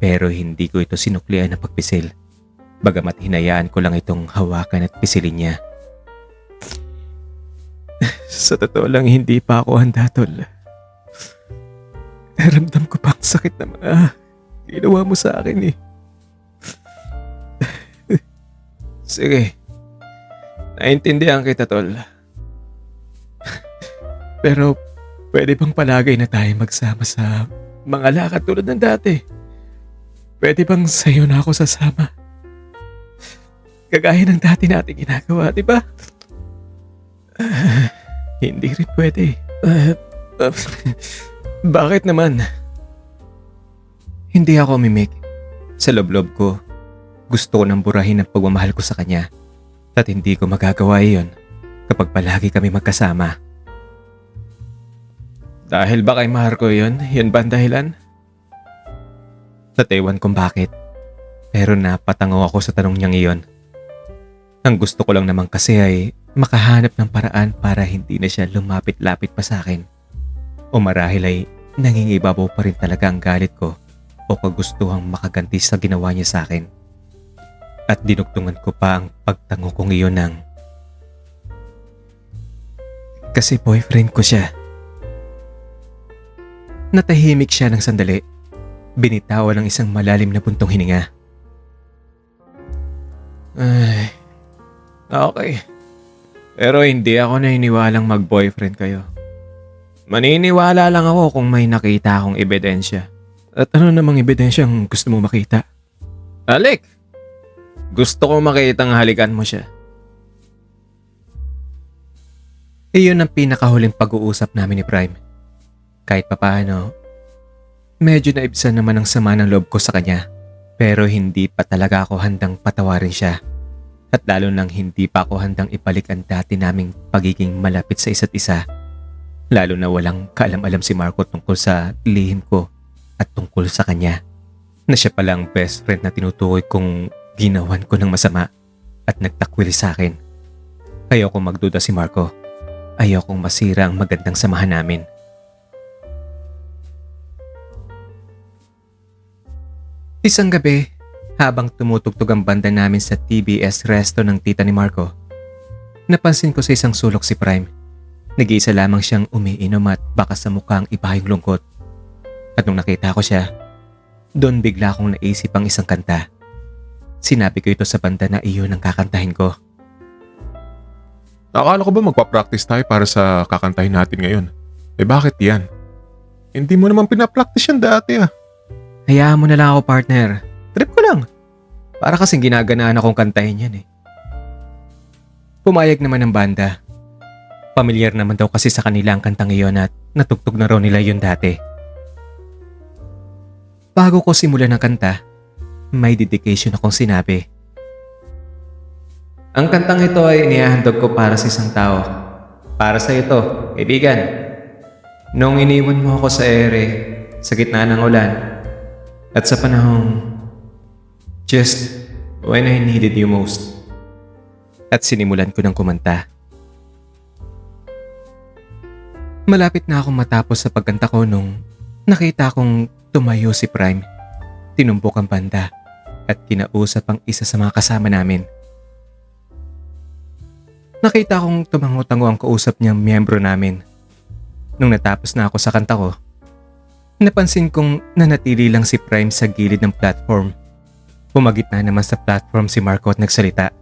Pero hindi ko ito sinuklian ng pagpisil. Bagamat hinayaan ko lang itong hawakan at pisilin niya. Sa totoo lang, hindi pa ako handa, tol. Naramdam ko pa ang sakit na mga ginawa mo sa akin eh. Sige, naintindihan kita, tol. Pero pwede bang palagay na tayo magsama sa mga lakad tulad ng dati? Pwede bang sa'yo na ako sasama? Kagaya ng dati natin ginagawa, di ba? Hindi rin pwede. Bakit naman? Hindi ako mimik. Sa loob-loob ko, gusto ko nang burahin ang pagmamahal ko sa kanya. At hindi ko magagawa iyon kapag palagi kami magkasama. Dahil ba kay Marco yun? Yun ba ang dahilan? Nataiwan kung bakit. Pero napatango ako sa tanong niyang iyon. Ang gusto ko lang naman kasi ay makahanap ng paraan para hindi na siya lumapit-lapit pa sa akin. O marahil ay nangingibabaw pa rin talaga ang galit ko o kagustuhang makaganti sa ginawa niya sa akin. At dinugtungan ko pa ang pagtango kong iyon ng kasi boyfriend ko siya. Natahimik siya ng sandali. Binitawan ng isang malalim na buntong hininga. Ay, okay. Pero hindi ako naniniwalang mag-boyfriend kayo. Maniniwala lang ako kung may nakita akong ebidensya. At ano namang ebidensyang gusto mo makita? Alec! Gusto ko makitang halikan mo siya. Iyon ang pinakahuling pag-uusap namin ni Prime. Kahit papaano, medyo naibsan naman ang sama ng loob ko sa kanya. Pero hindi pa talaga ako handang patawarin siya. At lalo nang hindi pa ako handang ibalik ang dati naming pagiging malapit sa isa't isa. Lalo na walang kaalam-alam si Marco tungkol sa lihim ko at tungkol sa kanya. Na siya palang best friend na tinutukoy kong ginawan ko ng masama at nagtakwil sa akin. Ayaw kong magduda si Marco. Ayaw kong masira ang magandang samahan namin. Isang gabi, habang tumutugtog ang banda namin sa TBS resto ng tita ni Marco, napansin ko sa isang sulok si Prime. Nag-iisa lamang siyang umiinom at baka sa mukhang iba yung lungkot. At nung nakita ko siya, doon bigla akong naisip ang isang kanta. Sinabi ko ito sa banda na iyon ang kakantahin ko. Akala ko ba magpa-practice tayo para sa kakantahin natin ngayon? Eh bakit yan? Hindi mo naman pinapractice yan dati ah. Hayaan mo na lang ako, partner. Trip ko lang. Para kasing ginaganaan akong kantahin yan eh. Pumayag naman ng banda. Pamilyar naman daw kasi sa kanila ang kantang iyon at natugtog na raw nila yun dati. Bago ko simulan ng kanta, may dedication akong sinabi. Ang kantang ito ay inihahandog ko para sa isang tao Para sa ito, kaibigan. Nung iniwan mo ako sa ere, sa gitna ng ulan, at sa panahong just when I needed you most. At sinimulan ko ng kumanta. Malapit na akong matapos sa pagkanta ko nung nakita kong tumayo si Prime. Tinumbok ang banda at kinausap ang isa sa mga kasama namin. Nakita kong tumango-tango ang kausap niyang miyembro namin. Nung natapos na ako sa kanta ko, napansin kong nanatili lang si Prime sa gilid ng platform. Pumagitna naman sa platform si Marco at nagsalita.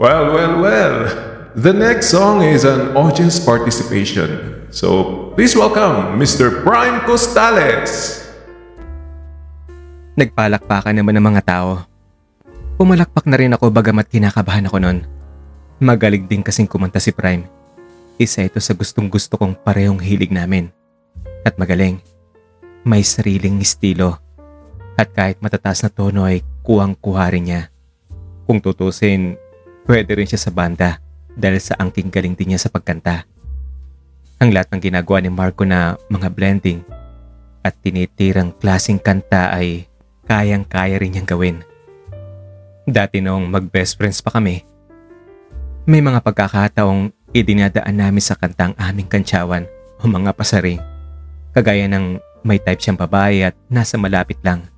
Well. The next song is an audience participation. So, please welcome Mr. Prime Costales. Nagpalakpakan naman ng mga tao. Pumalakpak na rin ako bagamat kinakabahan ako noon. Magaling din kasing kumanta si Prime. Isa ito sa gustong-gusto kong parehong hilig namin. At magaling. May sariling estilo. At kahit matataas na tono ay kuwang-kuha rin niya. Kung tutusin, pwede rin siya sa banda dahil sa angking galing din niya sa pagkanta. Ang lahat ng ginagawa ni Marco na mga blending at tinitirang klaseng kanta ay kayang-kaya rin niyang gawin. Dati noong mag-best friends pa kami, may mga pagkakataong idinadaan namin sa kanta ang aming kantsawan o mga pasaring. Kagaya ng may type siyang babae at nasa malapit lang.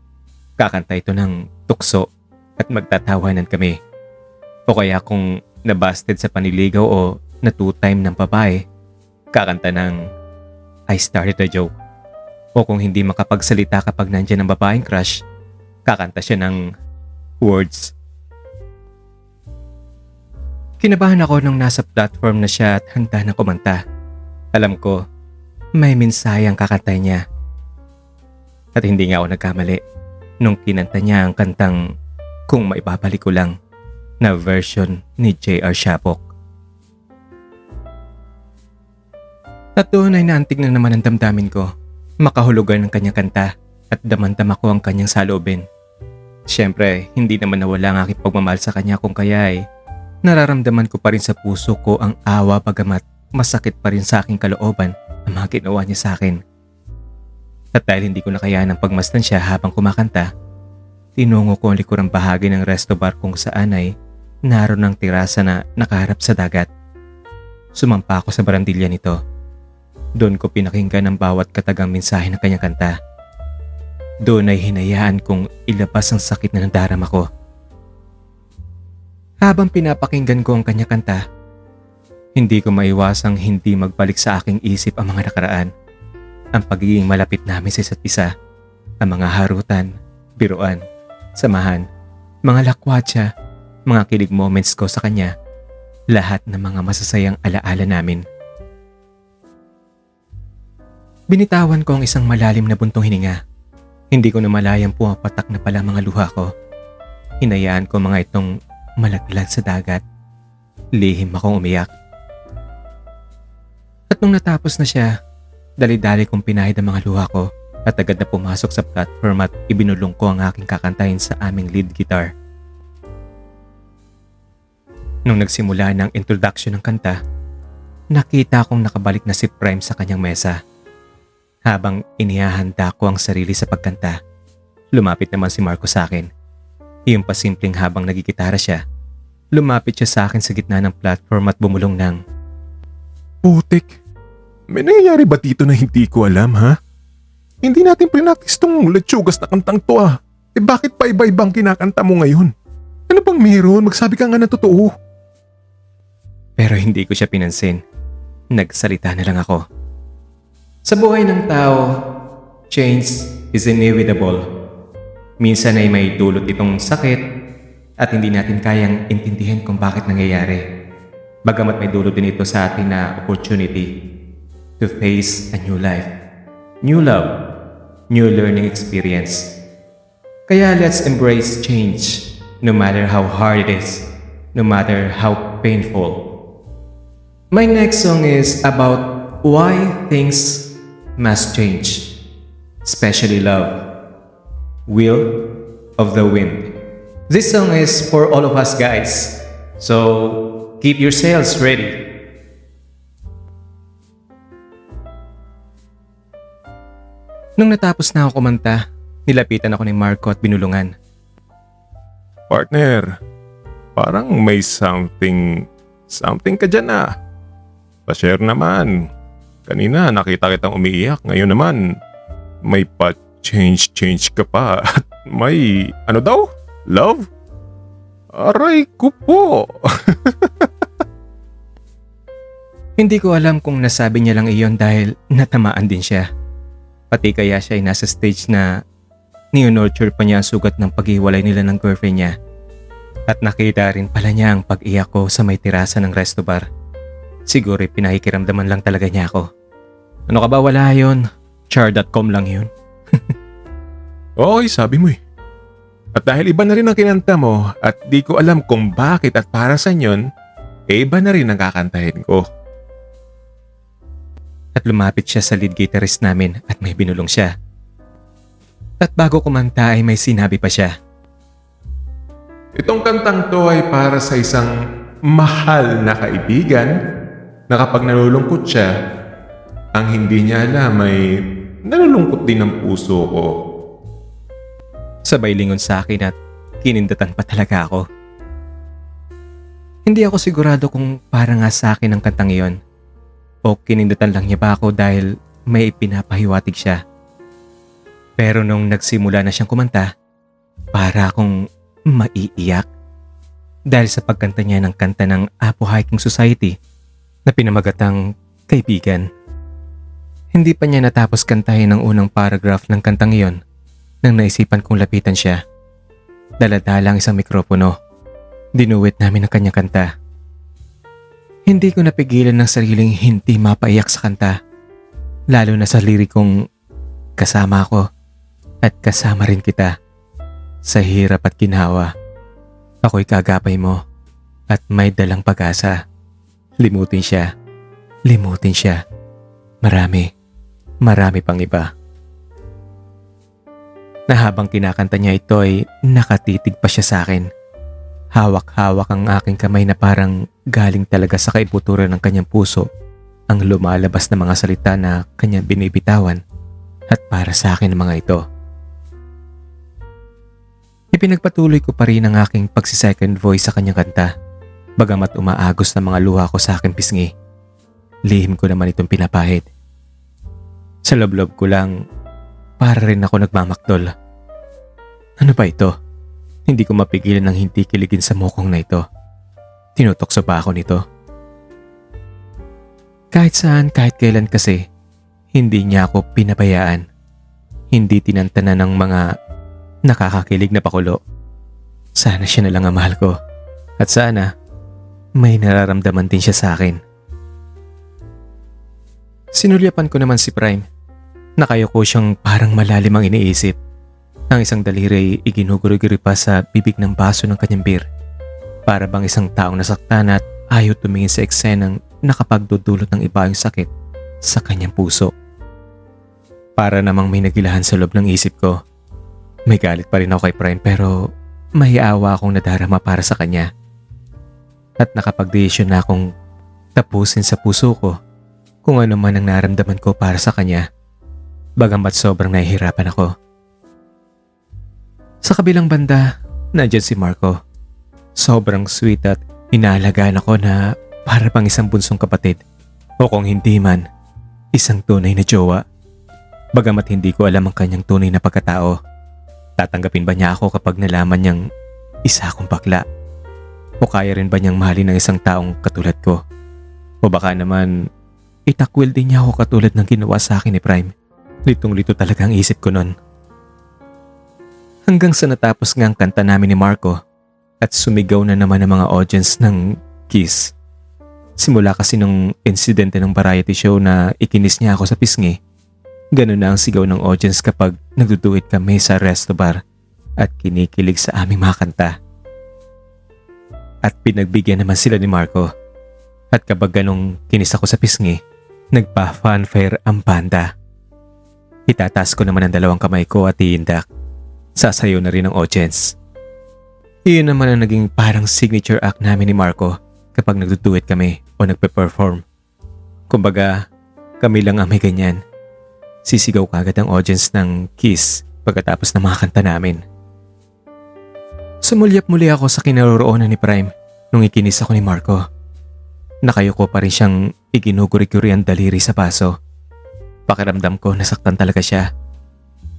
Kakanta ito ng tukso at magtatawanan kami. O kaya kung nabasted sa paniligaw o na two-time ng babae, kakanta ng I started a joke. O kung hindi makapagsalita kapag nandyan ang babaeng crush, kakanta siya ng words. Kinabahan ako nung nasa platform na siya at handa na kumanta. Alam ko, may mensahe ang kakantay niya. At hindi nga ako nagkamali nung kinanta niya ang kantang Kung Maibabalik Ko Lang na version ni J.R. Shapok. At doon ay naantig na naman ang damdamin ko. Makahulugan ng kanyang kanta at damandama ko ang kanyang saloobin. Siyempre, hindi naman nawala ang aking pagmamahal sa kanya kung kaya ay nararamdaman ko pa rin sa puso ko ang awa bagamat masakit pa rin sa aking kalooban ang mga ginawa niya sa akin. At dahil hindi ko nakayaan ang pagmasdan siya habang kumakanta, tinungo ko ang likurang bahagi ng resto bar kung saan ay naroon ang terasa na nakaharap sa dagat. Sumampa ako sa barandilya nito. Doon ko pinakinggan ang bawat katagang mensahe ng kanyang kanta. Doon ay hinayaan kong ilabas ang sakit na nadarama ko. Habang pinapakinggan ko ang kanyang kanta, hindi ko maiwasang hindi magbalik sa aking isip ang mga nakaraan. Ang pagiging malapit namin sa isa't isa, ang mga harutan, biruan, samahan, mga lakwatsa, mga kilig moments ko sa kanya, lahat ng mga masasayang alaala namin. Binitawan ko ang isang malalim na buntong hininga. Hindi ko namalayang pumapatak na pala mga luha ko. Hinayaan ko mga itong malaglag sa dagat. Lihim akong umiyak. At nung natapos na siya, dali-dali kong pinahid ang mga luha ko at agad na pumasok sa platform at ibinulong ko ang aking kakantahin sa aming lead guitar. Nung nagsimula ng introduction ng kanta, nakita kong nakabalik na si Prime sa kanyang mesa. Habang inihahanda ko ang sarili sa pagkanta, lumapit naman si Marco sa akin. Iyong pasimpleng habang nagigitara siya, lumapit siya sa akin sa gitna ng platform at bumulong ng, Putik, may nangyayari ba dito na hindi ko alam, ha? Hindi natin prinactice tong lechugas na kantang to, ah. Bakit pa iba-ibang kinakanta mo ngayon? Ano bang meron? Magsabi ka nga ng totoo. Pero hindi ko siya pinansin. Nagsalita na lang ako. Sa buhay ng tao, change is inevitable. Minsan ay may dulot itong sakit at hindi natin kayang intindihin kung bakit nangyayari. Bagamat may dulot din ito sa atin na opportunity to face a new life, new love, new learning experience. Kaya let's embrace change, no matter how hard it is, no matter how painful. My next song is about why things must change, especially love. Will of the Wind. This song is for all of us guys, so keep your sails ready. Nung natapos na ako kumanta, nilapitan ako ni Marco at binulungan. Partner, parang may something ka dyan ah. Pa-share naman. Kanina nakita kitang umiiyak. Ngayon naman, may pa-change ka pa. At may, ano daw? Love? Aray ko po. Hindi ko alam kung nasabi niya lang iyon dahil natamaan din siya. Pati kaya siya ay nasa stage na nurture pa niya ang sugat ng paghiwalay nila ng girlfriend niya. At nakita rin pala niya ang pag-iyak ko sa may terasa ng resto bar. Siguro pinakikiramdaman lang talaga niya ako. Ano ka ba, wala yun? Char.com lang yun. Okay, sabi mo eh. At dahil iba na rin ang kinanta mo at di ko alam kung bakit at para sa yun, iba na rin ang kakantahin ko. At lumapit siya sa lead guitarist namin at may binulong siya. At bago kumanta ay may sinabi pa siya. Itong kantang to ay para sa isang mahal na kaibigan na kapag nalulungkot siya, ang hindi niya alam ay nalulungkot din ang puso ko. Sabay lingon sa akin at kinindatan pa talaga ako. Hindi ako sigurado kung para nga sa akin ang kantang iyon o kinindatan lang niya ba ako dahil may pinapahiwatig siya. Pero nung nagsimula na siyang kumanta, para akong maiiyak dahil sa pagkanta niya ng kanta ng Apo Hiking Society na pinamagatang Kaibigan. Hindi pa niya natapos kantahin ang unang paragraph ng kantang iyon nang naisipan kong lapitan siya. Dala-dala ang isang mikropono. Dinuwit namin ang kanyang kanta. Hindi ko napigilan ng sariling hindi mapaiyak sa kanta. Lalo na sa lirikong kasama ako at kasama rin kita. Sa hirap at ginhawa, ako'y kagapay mo at may dalang pag-asa. Limutin siya. Limutin siya. Marami pang iba. Na habang kinakanta niya ito ay nakatitig pa siya sa akin. Hawak-hawak ang aking kamay na parang galing talaga sa kaibuturan ng kanyang puso ang lumalabas na mga salita na kanyang binibitawan at para sa akin ang mga ito. Ipinagpatuloy ko pa rin ang aking pagsi-second voice sa kanyang kanta bagamat umaagos na mga luha ko sa aking pisngi. Lihim ko naman itong pinapahid. Sa loob-loob ko lang, para rin ako nagmamakdol. Ano ba ito? Hindi ko mapigilan ng hindi kiligin sa mukong na ito. Tinutokso pa ako nito. Kahit saan, kahit kailan kasi, hindi niya ako pinabayaan. Hindi tinantanan ng mga nakakakilig na pakulo. Sana siya na lang ang mahal ko. At sana, may nararamdaman din siya sa akin. Sinulyapan ko naman si Prime. Nakayuko siyang parang malalim ang iniisip. Ang isang daliri ay iginuguro-giri pa sa bibig ng baso ng kanyang beer. Para bang isang taong nasaktan at ayaw tumingin sa eksenang nakapagdudulot ng iba yung sakit sa kanyang puso. Para namang may nagilahan sa loob ng isip ko. May galit pa rin ako kay Prime pero may awa akong nadarama para sa kanya. At nakapag-desisyon na akong tapusin sa puso ko kung ano man ang naramdaman ko para sa kanya. Bagamat sobrang nahihirapan ako. Sa kabilang banda, nandiyan si Marco. Sobrang sweet at inaalagaan ako na para pang isang bunsong kapatid. O kung hindi man, isang tunay na jowa. Bagamat hindi ko alam ang kanyang tunay na pagkatao. Tatanggapin ba niya ako kapag nalaman niyang isa akong bakla? O kaya rin ba niyang mahalin ng isang taong katulad ko? O baka naman, itakwil din niya ako katulad ng ginawa sa akin ni Prime. Litong-lito talaga ang isip ko nun. Hanggang sa natapos nga ang kanta namin ni Marco at sumigaw na naman ang mga audience ng Kiss. Simula kasi nung insidente ng variety show na ikinis niya ako sa pisngi, ganun na ang sigaw ng audience kapag nagduduit kami sa resto bar at kinikilig sa aming mga kanta. At pinagbigyan naman sila ni Marco. At kapag ganong kinis ako sa pisngi, nagpa-fanfare ang banda. Itataas ko naman ang dalawang kamay ko at iindak. Sasayaw na rin ang audience. Iyon naman ang naging parang signature act namin ni Marco kapag nagduduet kami o nagpe-perform. Kumbaga, kami lang ang may ganyan. Sisigaw kagad ang audience ng Kiss pagkatapos ng mga kanta namin. Sumulyap muli ako sa kinaroroonan ni Prime nung ikinis ako ni Marco. Nakayuko pa rin siyang iginuguri-guri ang daliri sa paso. Pakiramdam ko nasaktan talaga siya.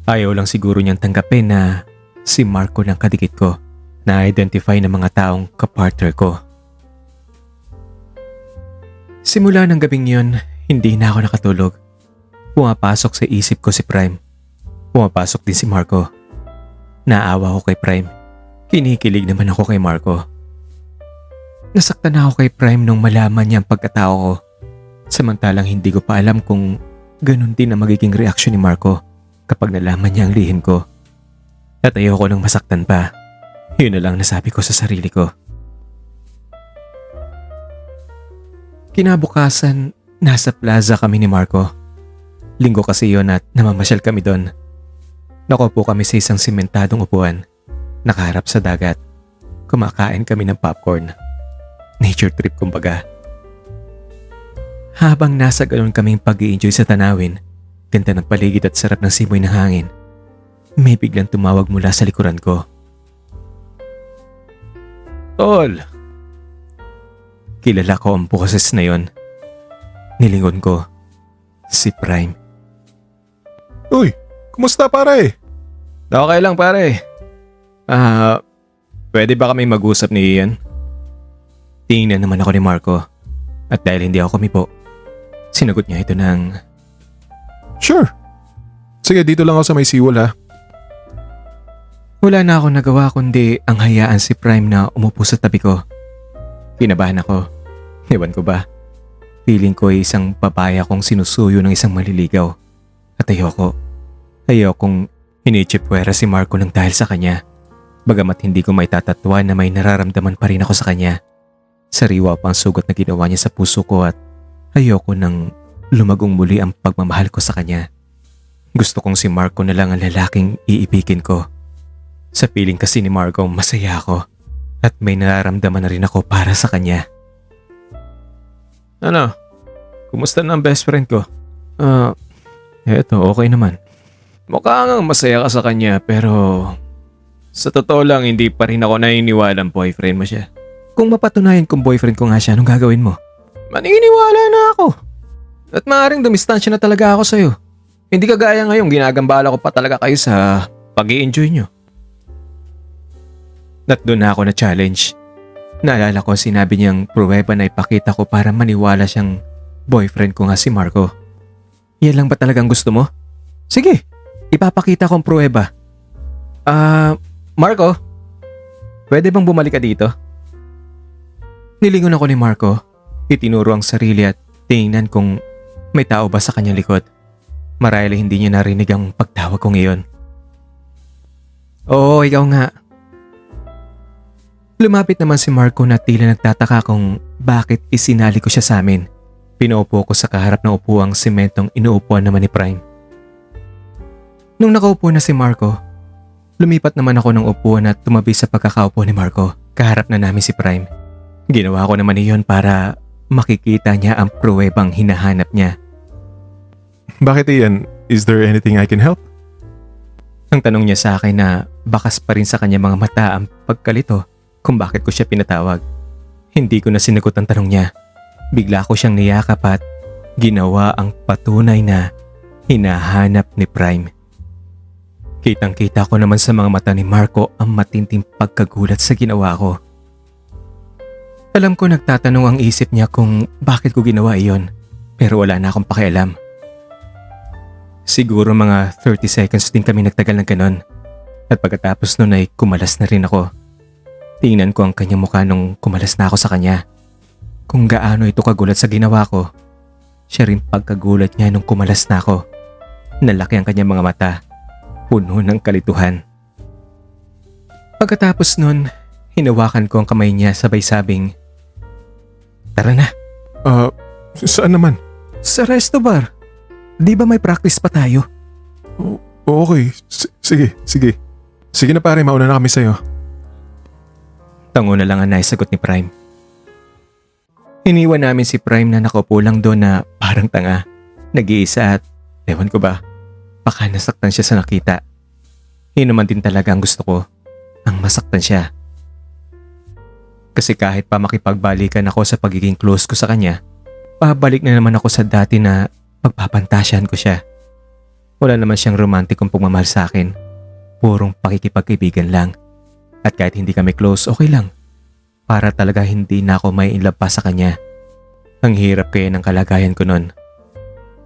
Ayaw lang siguro niyang tanggapin na si Marco ng kadikit ko na identify ng mga taong kapartner ko. Simula ng gabing yun, hindi na ako nakatulog. Pumapasok sa isip ko si Prime. Pumapasok din si Marco. Naawa ako kay Prime. Kinikilig naman ako kay Marco. Nasaktan ako kay Prime nung malaman niya ang pagkatao ko. Samantalang hindi ko pa alam kung ganun din ang magiging reaksyon ni Marco kapag nalaman niya ang lihim ko. At ayoko nang masaktan pa. Yun na lang nasabi ko sa sarili ko. Kinabukasan, nasa plaza kami ni Marco. Linggo kasi yon at namamasyal kami doon. Nakaupo kami sa isang simentadong upuan. Nakaharap sa dagat. Kumakain kami ng popcorn. Nature trip kumbaga. Habang nasa ganun kaming pag-i-enjoy sa tanawin, ganda ng paligid at sarap ng simoy ng hangin, may biglang tumawag mula sa likuran ko. Tol! Kilala ko ang boses na yon. Nilingon ko. Si Prime. Uy, kumusta pare? Okay lang pare. Pwede ba kami mag-usap ni Ian? Tingnan naman ako ni Marco. At dahil hindi ako kumipo, sinagot niya ito ng... Sure. Sige, dito lang ako sa may siwal ha. Wala na akong nagawa kundi ang hayaan si Prime na umupo sa tabi ko. Kinabahan ako. Ewan ko ba? Feeling ko ay isang papaya kong sinusuyo ng isang maliligaw. At ayokong inichipwera si Marco ng dahil sa kanya. Bagamat hindi ko may tatatwa na may nararamdaman pa rin ako sa kanya. Sariwa pa ang sugat na ginawa niya sa puso ko at ayoko nang lumagong muli ang pagmamahal ko sa kanya. Gusto kong si Marco na lang ang lalaking iibigin ko. Sa piling kasi ni Marco masaya ako at may nararamdaman na rin ako para sa kanya. Ano? Kumusta na ang best friend ko? Eto okay naman. Mukhang masaya ka sa kanya pero sa totoo lang hindi pa rin ako naniniwalang boyfriend mo siya. Kung mapatunayan kong boyfriend ko nga siya, anong gagawin mo? Maniniwala na ako. At maaaring dumistansya na talaga ako sa'yo. Hindi kagaya ngayon ginagambala ko pa talaga kayo sa pag-i-enjoy nyo. At doon na ako na-challenge. Naalala ko sinabi niyang pruweba na ipakita ko para maniwala siyang boyfriend ko nga si Marco. Yan lang ba talagang gusto mo? Sige, ipapakita kong pruweba. Marco, pwede bang bumalik ka dito? Nilingon ako ni Marco. Itinuro ang sarili at tingnan kung may tao ba sa kanyang likod. Marahil hindi niya narinig ang pagtawag ko ngayon. Oo, ikaw nga. Lumapit naman si Marco na tila nagtataka kung bakit isinali ko siya sa amin. Pinuupo ko sa kaharap ng upuang sementong inuupuan naman ni Prime. Nung nakaupo na si Marco, lumipat naman ako ng upuan at tumabi sa pagkakaupo ni Marco. Kaharap na namin si Prime. Ginawa ko naman iyon para makikita niya ang pruwebang hinahanap niya. Bakit Ian? Is there anything I can help? Ang tanong niya sa akin na bakas pa rin sa kanya mga mata ang pagkalito kung bakit ko siya pinatawag. Hindi ko na sinagot ang tanong niya. Bigla ko siyang niyakap at ginawa ang patunay na hinahanap ni Prime. Kitang-kita ko naman sa mga mata ni Marco ang matinding pagkagulat sa ginawa ko. Alam ko nagtatanong ang isip niya kung bakit ko ginawa iyon, pero wala na akong pakialam. Siguro mga 30 seconds din kami nagtagal ng ganon at pagkatapos nun ay kumalas na rin ako. Tingnan ko ang kanyang mukha nung kumalas na ako sa kanya. Kung gaano ito kagulat sa ginawa ko, siya rin pagkagulat niya nung kumalas na ako. Nalaki ang kanyang mga mata, puno ng kalituhan. Pagkatapos nun, hinawakan ko ang kamay niya sabay sabing, "Tara na." Saan naman? "Sa resto bar. Di ba may practice pa tayo?" Okay, sige. Sige na pare, mauna na kami sa'yo. Tango na lang ang naisagot ni Prime. Iniwan namin si Prime na nakaupo lang doon na parang tanga. Nag-iisa at ewan ko ba, baka nasaktan siya sa nakita. Yun naman din talaga ang gusto ko, ang masaktan siya. Kasi kahit pa makipagbalikan ako sa pagiging close ko sa kanya, pabalik na naman ako sa dati na pagpapantasyahan ko siya. Wala naman siyang romantikong pagmamahal sa akin. Purong pakikipagkaibigan lang. At kahit hindi kami close, okay lang. Para talaga hindi na ako may inlove pa sa kanya. Ang hirap kaya ng kalagayan ko nun.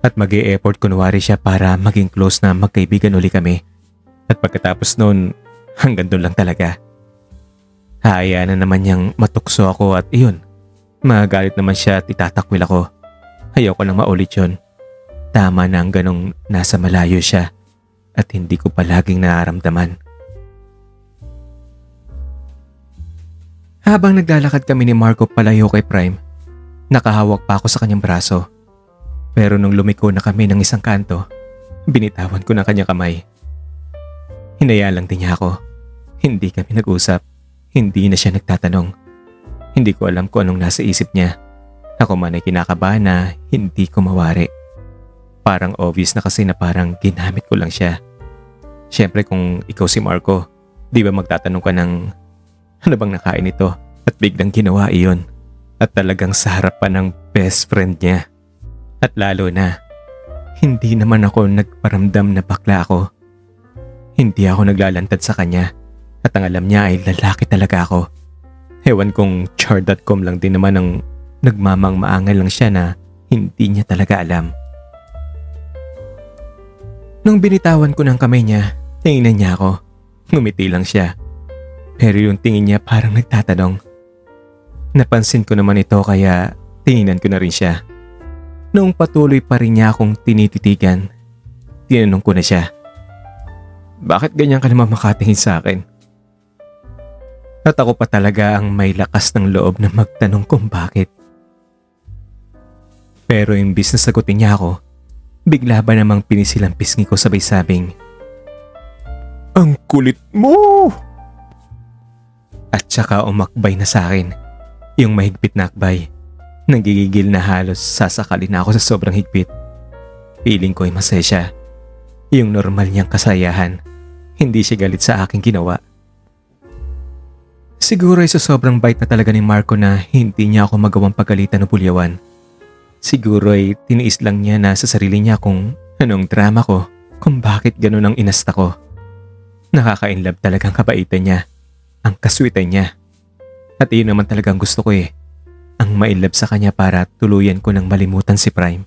At mag-e-effort kunwari siya para maging close na magkaibigan uli kami. At pagkatapos nun, hanggang doon lang talaga. Hayaan na naman niyang matukso ako at iyon. Magalit naman siya at itatakwil ako. Ayoko nang maulit yun. Tama na ang ganong nasa malayo siya at hindi ko palaging nararamdaman. Habang naglalakad kami ni Marco palayo kay Prime, nakahawak pa ako sa kanyang braso. Pero nung lumiko na kami ng isang kanto, binitawan ko ng kanyang kamay. Hinayaan lang din niya ako. Hindi kami nag-usap. Hindi na siya nagtatanong. Hindi ko alam kung anong nasa isip niya. Ako man ay kinakabahan na hindi ko mawari. Parang obvious na kasi na parang ginamit ko lang siya. Siyempre kung ikaw si Marco, di ba magtatanong ka ng ano bang nakain ito at biglang ginawa iyon. At talagang sa harapan ng best friend niya. At lalo na, hindi naman ako nagparamdam na bakla ako. Hindi ako naglalantad sa kanya. At ang alam niya ay lalaki talaga ako. Ewan kong char.com lang din naman ang nagmamang maangal lang siya na hindi niya talaga alam. Nung binitawan ko ng kamay niya, tingnan niya ako. Ngumiti lang siya. Pero yung tingin niya parang nagtatanong. Napansin ko naman ito kaya tinginan ko na rin siya. Noong patuloy pa rin niya akong tinititigan, tinanong ko na siya. Bakit ganyan ka naman makatingin sa akin? At ako pa talaga ang may lakas ng loob na magtanong kung bakit. Pero imbis na sagutin niya ako, bigla ba namang pinisilang pisngi ko sabay sabing, Ang kulit mo! at saka umakbay na sa akin. Yung mahigpit na akbay. Nagigigil na halos sasakali na ako sa sobrang higpit. Feeling ko ay masaya siya. Yung normal niyang kasayahan. Hindi siya galit sa aking ginawa. Siguro ay sa sobrang bait na talaga ni Marco na hindi niya ako magawang pagalitan o pulyawan. Siguro ay tiniis lang niya na sa sarili niya kung anong drama ko, kung bakit ganun ang inasta ko. Nakaka-inlove talagang kabaitan niya, ang kaswitan niya. At iyon naman talagang gusto ko eh, ang ma-inlove sa kanya para tuluyan ko ng malimutan si Prime.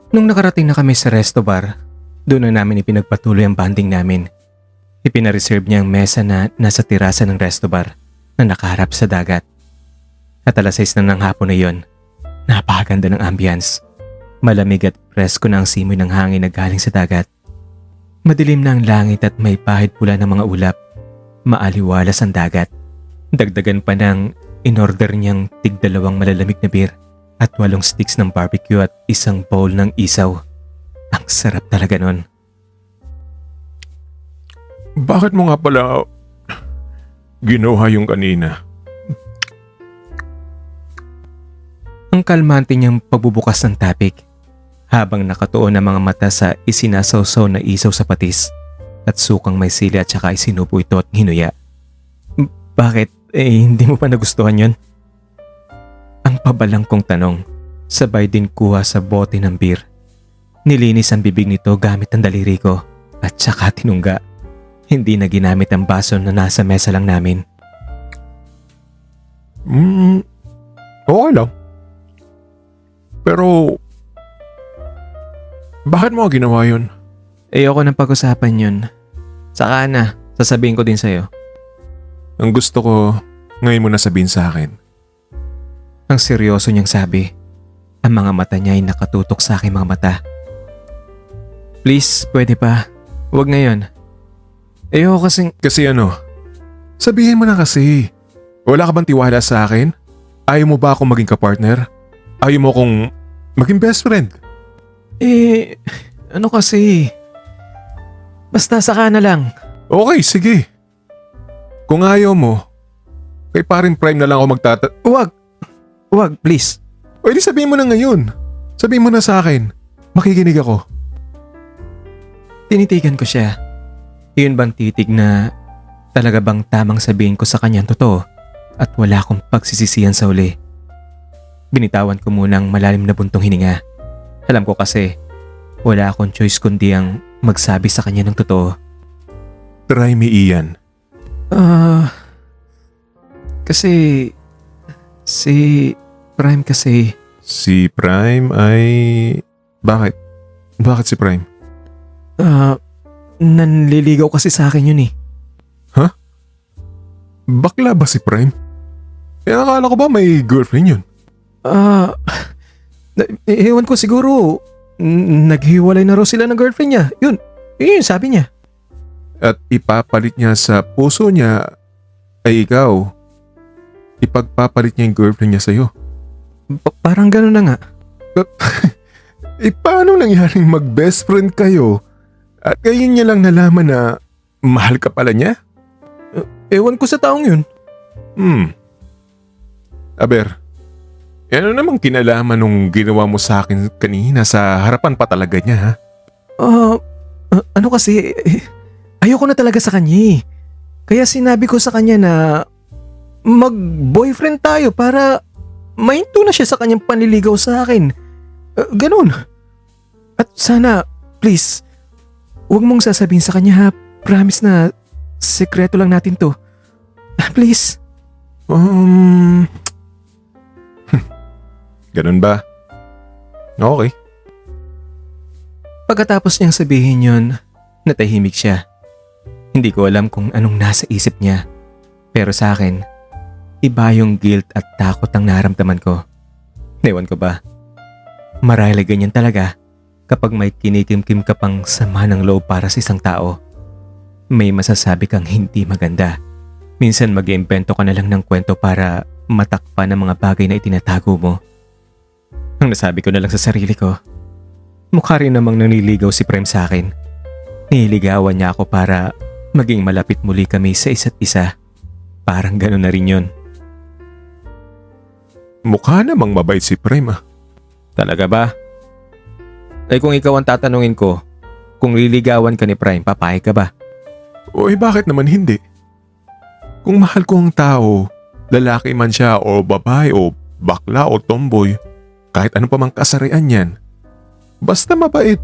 Nung nakarating na kami sa resto bar, doon na namin ipinagpatuloy ang banding namin. Ipinareserve niya ang mesa na nasa terasa ng resto bar na nakaharap sa dagat. At alas 6 na ng hapon na yon, napakaganda ng ambience. Malamig at presko na ang simoy ng hangin na galing sa dagat. Madilim na ang langit at may pahid pula ng mga ulap. Maaliwalas ang dagat. Dagdagan pa ng in-order niyang tig-2 malalamig na beer at 8 sticks ng barbecue at isang bowl ng isaw. Ang sarap talaga nun. Bakit mo nga pala ginawa yung kanina? Ang kalmante niyang pagbubukas ng tapik habang nakatuon ang mga mata sa isinasawsaw na isaw sa patis at sukang may sili at saka isinupo ito at hinuya. Bakit? Hindi mo pa nagustuhan yon? Ang pabalang kong tanong, sabay din kuha sa bote ng beer. Nilinis ang bibig nito gamit ang daliri ko at saka tinungga. Hindi na ginamit ang baso na nasa mesa lang namin. Okay lang. Pero, bakit mo ginawa yun? Ayoko nang pag-usapan yun. Saka na, sasabihin ko din sa'yo. Ang gusto ko, ngayon mo na sabihin sa akin. Ang seryoso niyang sabi. Ang mga mata niya ay nakatutok sa aking mga mata. Please, pwede pa. Huwag ngayon. Ayoko kasing... Kasi ano? Sabihin mo na kasi. Wala ka bang tiwala sa akin? Ayaw mo ba akong maging kapartner? Ayaw mo akong maging best friend? Ano kasi? Basta saka na lang. Okay, sige. Kung ayaw mo, kay parin Prime na lang ako Huwag, please. O edi sabihin mo na ngayon. Sabihin mo na sa akin. Makikinig ako. Tinitigan ko siya. Yun bang titig na talaga bang tamang sabihin ko sa kanya ang totoo at wala akong pagsisisihan sa uli. Binitawan ko munang malalim na buntong hininga. Alam ko kasi wala akong choice kundi ang magsabi sa kanya ng totoo. Try me, Ian. Kasi si Prime kasi Si Prime ay... Bakit? Bakit si Prime? nanliligaw kasi sa akin yun eh. Bakla ba si Prime? Akala ko ba may girlfriend yun? Ewan ko siguro naghiwalay na raw sila ng girlfriend niya. Yun sabi niya. At ipapalit niya sa puso niya ay ikaw. Ipagpapalit niya yung girlfriend niya sa'yo. Parang gano'n na nga. Paano nangyaring mag-best friend kayo? At ngayon niya lang nalaman na mahal ka pala niya? Ewan ko sa taong yun. Aber, ano namang kinalaman nung ginawa mo sa akin kanina sa harapan pa talaga niya, ha? Ano kasi, ayoko na talaga sa kanya eh. Kaya sinabi ko sa kanya na mag-boyfriend tayo para mahinto na siya sa kanyang panliligaw sa akin. Ganun. At sana, please, huwag mong sasabihin sa kanya ha. Promise na sekreto lang natin to. Please. Ganun ba? Okay. Pagkatapos niyang sabihin yon, natahimik siya. Hindi ko alam kung anong nasa isip niya. Pero sa akin, iba yung guilt at takot ang naramdaman ko. Ewan ko ba? Marahil ganyan talaga kapag may kinikimkim ka pang sama ng loob para sa isang tao. May masasabi kang hindi maganda. Minsan mag-iimbento ka na lang ng kwento para matakpan ang mga bagay na itinatago mo. Ang nasabi ko na lang sa sarili ko, mukha rin namang nanliligaw si Prem sa akin. Nililigawan niya ako para maging malapit muli kami sa isa't isa. Parang gano'n na rin yun. Mukha namang mabait si Prem, ah. Talaga ba? Ay kung ikaw ang tatanungin ko, kung liligawan ka ni Prime, papayag ka ba? O bakit naman hindi? Kung mahal ko ang tao, lalaki man siya o babae o bakla o tomboy, kahit ano pa mang kasarian yan, basta mabait,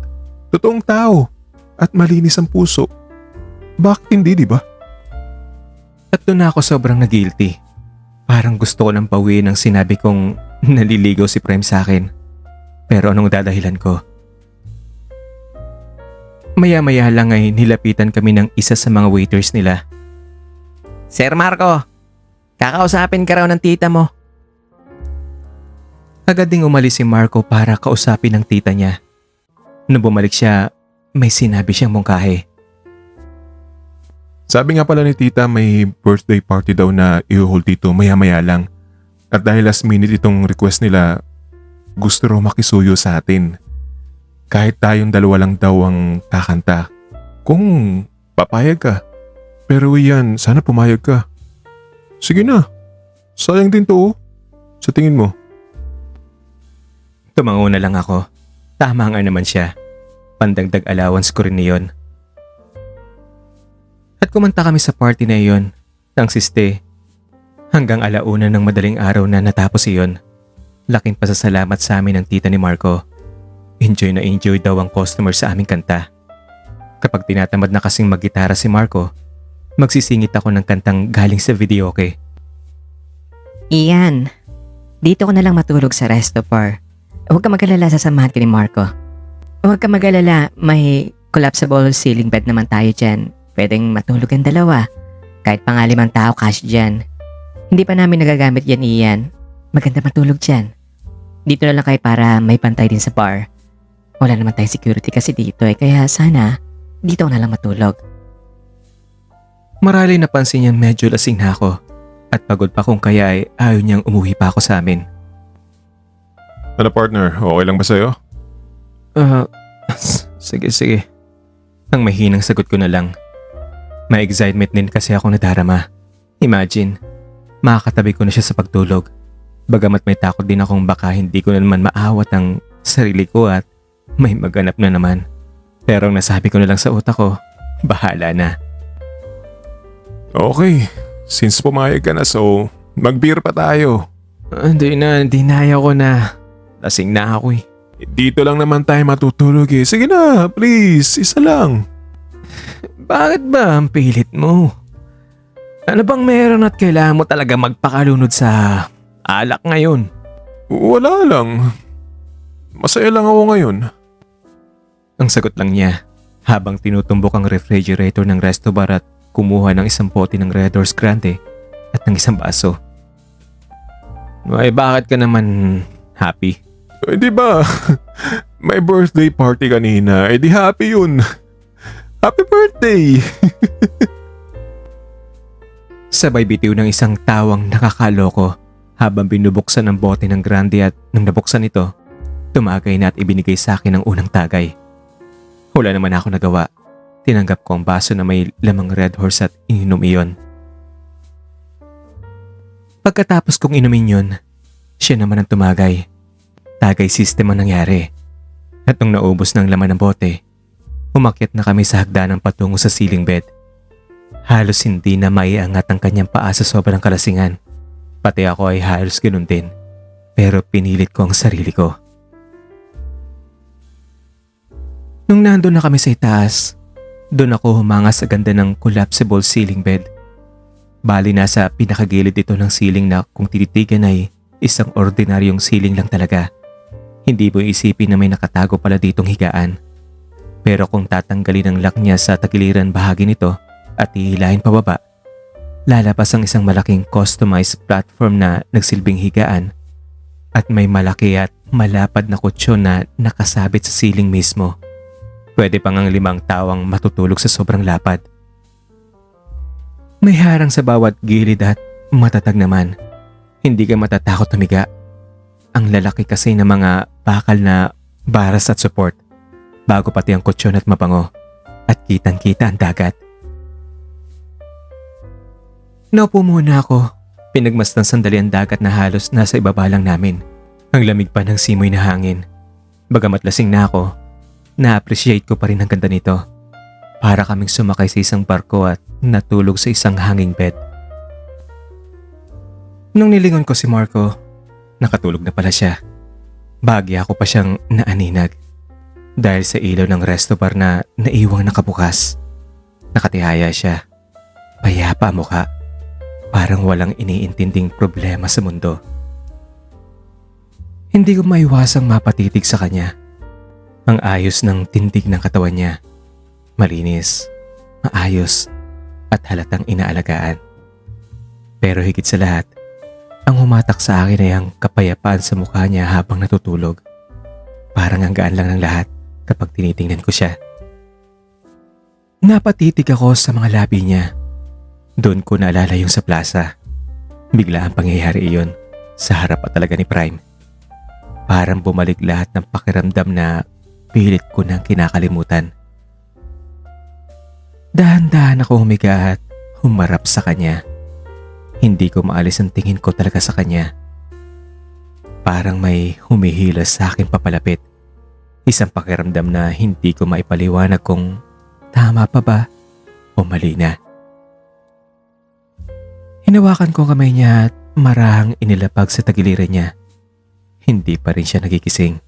totoong tao, at malinis ang puso. Bakit hindi, di ba? At doon na ako sobrang na-guilty. Parang gusto ko nang bawiin ang sinabi kong naliligaw si Prime sa akin. Pero anong dadahilan ko? Maya-maya lang ay nilapitan kami ng isa sa mga waiters nila. Sir Marco, kakausapin ka raw ng tita mo. Agad ding umalis si Marco para kausapin ng tita niya. Nung bumalik siya, may sinabi siyang mungkahi. Sabi nga pala ni tita may birthday party daw na i-hold dito maya-maya lang. At dahil last minute itong request nila, gusto raw makisuyo sa atin. Kahit tayong dalawa lang daw ang kakanta. Kung papayag ka. Pero yan, sana pumayag ka. Sige na. Sayang din to. Sa tingin mo. Tumango na lang ako. Tama nga naman siya. Pandagdag allowance ko rin niyon. At kumanta kami sa party na iyon. Nang siste. Hanggang alauna ng madaling araw na natapos iyon. Laking pasasalamat sa amin ng tita ni Marco. Enjoy na enjoy daw ang customer sa aming kanta. Kapag tinatamad na kasing maggitara si Marco, magsisingit ako ng kantang galing sa videoke. Ian, dito ko na lang matulog sa resto par. Huwag ka mag-alala, sasamahan ka ni Marco. Huwag ka mag-alala, may collapsible ceiling bed naman tayo dyan. Pwedeng matulog ang dalawa. Kahit pa nga 5 tao cash dyan. Hindi pa namin nagagamit yan, Ian. Maganda matulog dyan. Dito na lang kayo para may pantay din sa bar. Wala naman tayong security kasi dito kaya sana dito na lang matulog. Marahil napansin niya medyo lasing na ako at pagod pa kung kaya ay ayaw niyang umuwi pa ako sa amin. Ano partner, okay lang ba sa'yo? Sige. Ang mahinang sagot ko na lang. May excitement din kasi ako nadarama. Imagine, makakatabi ko na siya sa pagtulog. Bagamat may takot din akong baka hindi ko na naman maawat ang sarili ko at may maganap na naman. Pero ang nasabi ko na lang sa utak ko, bahala na. Okay, since pumayag ka na so, mag-beer pa tayo. Hindi na ayaw ko na. Lasing na ako eh. Dito lang naman tayo matutulog eh. Sige na, please, isa lang. Bakit ba ang pilit mo? Ano bang meron at kailangan mo talaga magpakalunod sa alak ngayon? Wala lang. Masaya lang ako ngayon. Ang sagot lang niya habang tinutumbok ang refrigerator ng resto bar at kumuha ng isang bote ng Red Horse Grande at ng isang baso. Ay bakit ka naman happy? Eh di ba? May birthday party kanina. Eh di happy yun. Happy birthday! Sabay bitiw ng isang tawang nakakaloko habang binubuksan ang bote ng Grande at nung nabuksan ito, tumagay na at ibinigay sa akin ang unang tagay. Wala naman ako nagawa. Tinanggap ko ang baso na may lamang Red Horse at ininom iyon. Pagkatapos kong inumin yun, siya naman ang tumagay. Tagay system ang nangyari. At nung naubos ng laman ng bote, umakyat na kami sa hagdanan patungo sa ceiling bed. Halos hindi na maiangat ang kanyang paa sa sobrang kalasingan. Pati ako ay halos ganun din. Pero pinilit ko ang sarili ko. Nung nandun na kami sa itaas, doon ako humanga sa ganda ng collapsible ceiling bed. Bali nasa pinakagilid ito ng ceiling na kung tititigan ay isang ordinaryong ceiling lang talaga. Hindi mo isipin na may nakatago pala ditong higaan. Pero kung tatanggalin ang lock niya sa tagiliran bahagi nito at ihilahin pababa, lalabas ang isang malaking customized platform na nagsilbing higaan at may malaki at malapad na kutsyon na nakasabit sa ceiling mismo. Pwede pang ang 5 tao ang matutulog sa sobrang lapad. May harang sa bawat gilid at matatag naman. Hindi ka matatakot tumiga. Ang lalaki kasi ng mga bakal na baras at support. Bago pati ang kutsyon at mabango. At kitang-kita ang dagat. Naupo muna ako. Pinagmasdan sandali ang dagat na halos nasa ibaba lang namin. Ang lamig pa ng simoy na hangin. Bagamat lasing na ako, na-appreciate ko pa rin ang ganda nito. Para kaming sumakay sa isang barko at natulog sa isang hanging bed. Nung nilingon ko si Marco, nakatulog na pala siya. Bahagya ako pa siyang naaninag. Dahil sa ilaw ng resto bar na naiwang nakabukas. Nakatihaya siya. Payapa ang mukha. Parang walang iniintinding problema sa mundo. Hindi ko maiwasang mapatitig sa kanya. Ang ayos ng tindig ng katawan niya. Malinis, maayos, at halatang inaalagaan. Pero higit sa lahat, ang humatak sa akin ay ang kapayapaan sa mukha niya habang natutulog. Parang ang gaan lang ng lahat kapag tinitingnan ko siya. Napatitig ako sa mga labi niya. Doon ko naalala yung sa plaza. Bigla ang pangyayari iyon sa harap at talaga ni Prime. Parang bumalik lahat ng pakiramdam na pilit ko nang kinakalimutan. Dahan-dahan ako humiga at humarap sa kanya. Hindi ko maalis ang tingin ko talaga sa kanya. Parang may humihilas sa akin papalapit. Isang pakiramdam na hindi ko maipaliwanag kung tama pa ba o mali na. Hinawakan ko kamay niya at marahang inilapag sa tagiliran niya. Hindi pa rin siya nagigising.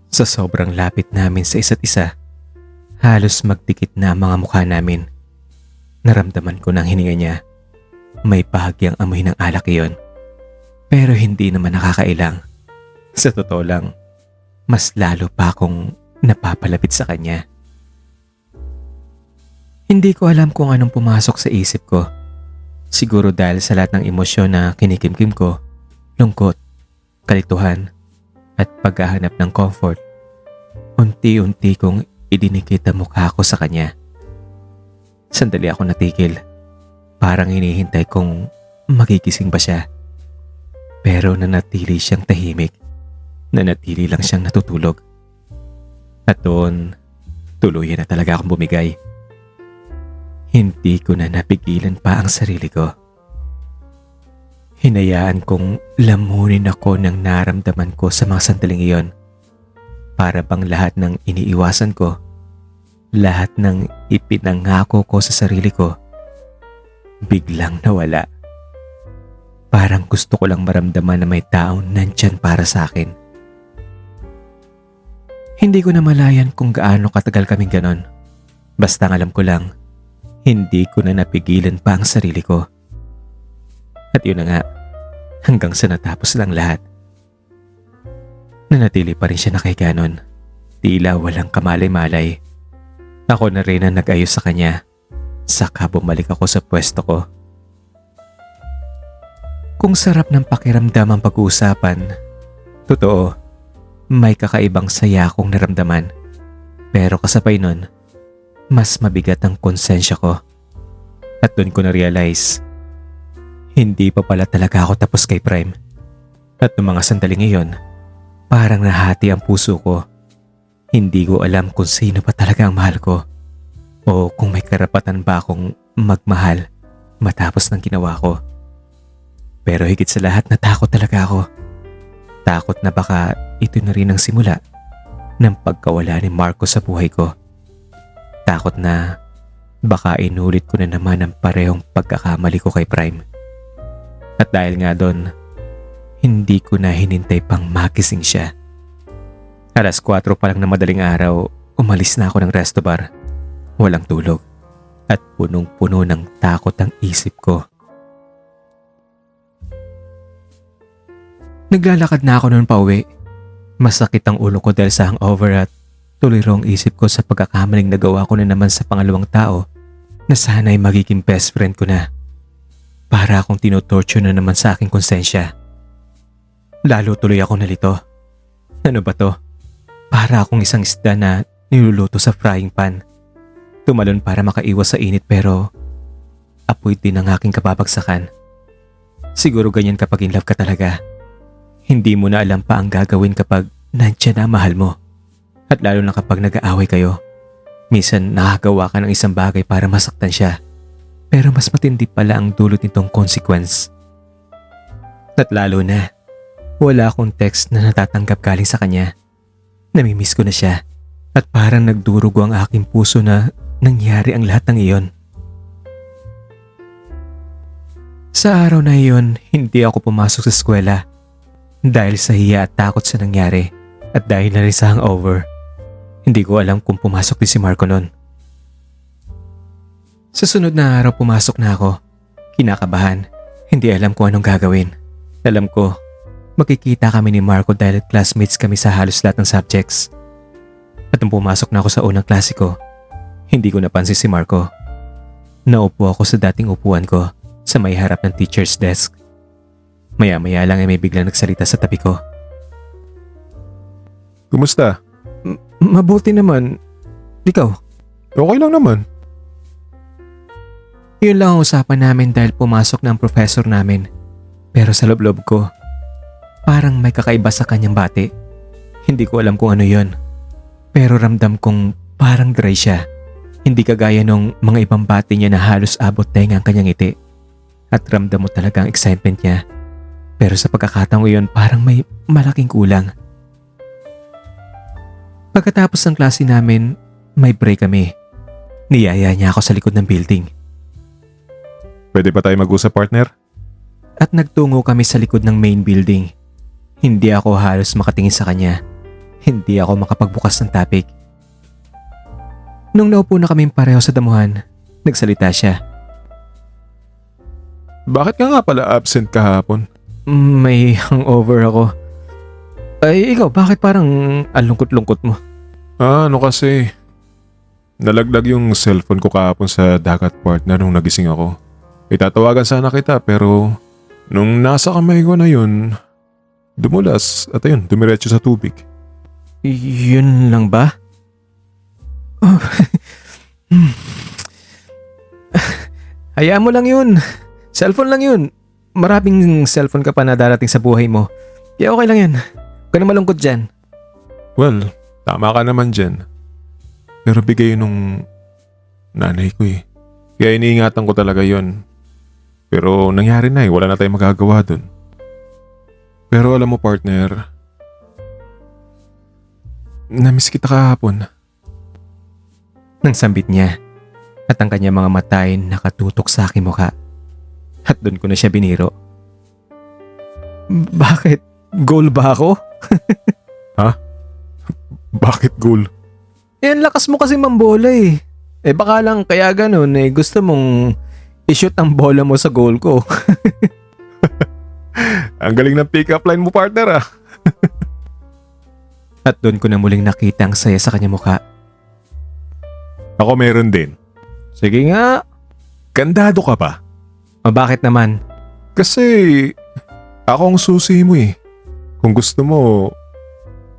Sa sobrang lapit namin sa isa't isa, halos magdikit na ang mga mukha namin. Naramdaman ko ng hininga niya. May bahagyang amoy ng alak iyon. Pero hindi naman nakakailang. Sa totoo lang, mas lalo pa akong napapalapit sa kanya. Hindi ko alam kung anong pumasok sa isip ko. Siguro dahil sa lahat ng emosyon na kinikimkim ko, lungkot, kalituhan, at paghahanap ng comfort, unti-unti kong idinikit ang mukha ko sa kanya. Sandali ako natigil. Parang hinihintay kong magigising ba siya. Pero nanatili siyang tahimik. Nanatili lang siyang natutulog. At doon, tuluyan na talaga akong bumigay. Hindi ko na napigilan pa ang sarili ko. Hinayaan kong lamunin ako ng naramdaman ko sa mga sandaling iyon Para bang lahat ng iniiwasan ko, lahat ng ipinangako ko sa sarili ko, biglang nawala. Parang gusto ko lang maramdaman na may taong nandyan para sa akin. Hindi ko na malayan kung gaano katagal kaming ganon. Basta ang alam ko lang, hindi ko na napigilan pa ang sarili ko. At yun na nga, hanggang sa natapos lang lahat. Nanatili pa rin siya nakaganon. Tila walang kamalay-malay. Ako na rin ang nag-ayos sa kanya. Saka bumalik ako sa pwesto ko. Kung sarap ng pakiramdam ang pag-uusapan, totoo, may kakaibang saya akong naramdaman. Pero kasabay nun, mas mabigat ang konsensya ko. At doon ko na-realize, hindi pa pala talaga ako tapos kay Prime. At noong mga sandaling ngayon, parang nahati ang puso ko. Hindi ko alam kung sino pa talaga ang mahal ko o kung may karapatan ba akong magmahal matapos ng ginawa ko. Pero higit sa lahat natakot talaga ako. Takot na baka ito na rin ang simula ng pagkawala ni Marco sa buhay ko. Takot na baka inulit ko na naman ang parehong pagkakamali ko kay Prime. At dahil nga doon, hindi ko na hinintay pang magising siya. 4:00 pa lang na madaling araw, umalis na ako ng resto bar. Walang tulog at punong-puno ng takot ang isip ko. Naglalakad na ako noon pauwi. Masakit ang ulo ko dahil sa hangover at tuloy raw ang isip ko sa pagkakamaling nagawa ko na naman sa pangalawang tao na sana'y magiging best friend ko na. Para akong tinotorture na naman sa aking konsensya. Lalo tuloy ako nalito. Ano ba to? Para akong isang isda na niluluto sa frying pan. Tumalon para makaiwas sa init pero apoy din ang aking kababagsakan. Siguro ganyan kapag in love ka talaga. Hindi mo na alam pa ang gagawin kapag nandiyan na mahal mo. At lalo na kapag nag-aaway kayo. Minsan nakagawa ka ng isang bagay para masaktan siya. Pero mas matindi pala ang dulot nitong consequence. At lalo na, wala akong text na natatanggap galing sa kanya. Namimiss ko na siya at parang nagdurugo ang aking puso na nangyari ang lahat ng iyon. Sa araw na iyon, hindi ako pumasok sa eskwela dahil sa hiya at takot sa nangyari at dahil na rin sa hangover. Hindi ko alam kung pumasok din si Marco noon. Sa sunod na araw pumasok na ako. Kinakabahan. Hindi alam kung anong gagawin. Alam ko, makikita kami ni Marco dahil classmates kami sa halos lahat ng subjects. At nung pumasok na ako sa unang klase ko, hindi ko napansin si Marco. Naupo ako sa dating upuan ko sa may harap ng teacher's desk. Maya-maya lang ay may biglang nagsalita sa tabi ko. Kumusta? Mabuti naman. Ikaw? Okay lang naman. Yun lang ang usapan namin dahil pumasok na ang professor namin. Pero sa loob-loob ko, parang may kakaiba sa kanyang bati. Hindi ko alam kung ano yon. Pero ramdam kong parang dry siya. Hindi kagaya nung mga ibang bati niya na halos abot tenga ang kanyang ngiti. At ramdam mo talaga ang excitement niya. Pero sa pagkakataong iyon parang may malaking kulang. Pagkatapos ng klase namin, may break kami. Niyaya niya ako sa likod ng building. Pwede ba tayo mag-usap, partner? At nagtungo kami sa likod ng main building. Hindi ako halos makatingin sa kanya. Hindi ako makapagbukas ng topic. Nung naupo na kaming pareho sa damuhan, nagsalita siya. Bakit ka nga pala absent kahapon? May hangover ako. Ay, ikaw, bakit parang ang lungkot-lungkot mo? Ano kasi? Nalaglag yung cellphone ko kahapon sa dagat, partner, nung nagising ako. Itatawagan sana kita pero nung nasa kamay ko na yun, dumulas at ayun, dumiretso sa tubig. Yun lang ba? Oh. Hayaan mo lang yun. Cellphone lang yun. Maraming cellphone ka pa na darating sa buhay mo. Kaya okay lang yan. Huwag ka na malungkot dyan. Well, tama ka naman dyan. Pero bigay nung nanay ko eh. Kaya iniingatan ko talaga yon. Pero nangyari na eh, wala na tayong magagawa dun. Pero alam mo, partner, Namiss kita kahapon. Nang sambit niya at ang kanyang mga mata ay nakatutok sa aking mukha. At doon ko na siya biniro. Bakit? Goal ba ako? Bakit goal? Eh, ang lakas mo kasi mambola eh. Eh baka lang kaya ganun eh gusto mong i-shoot ang bola mo sa goal ko. Ang galing ng pick-up line mo, partner ah. At doon ko na muling nakita ang saya sa kanyang mukha. Ako meron din. Sige nga. Kandado ka ba? O bakit naman? Kasi ako ang susi mo eh. Kung gusto mo,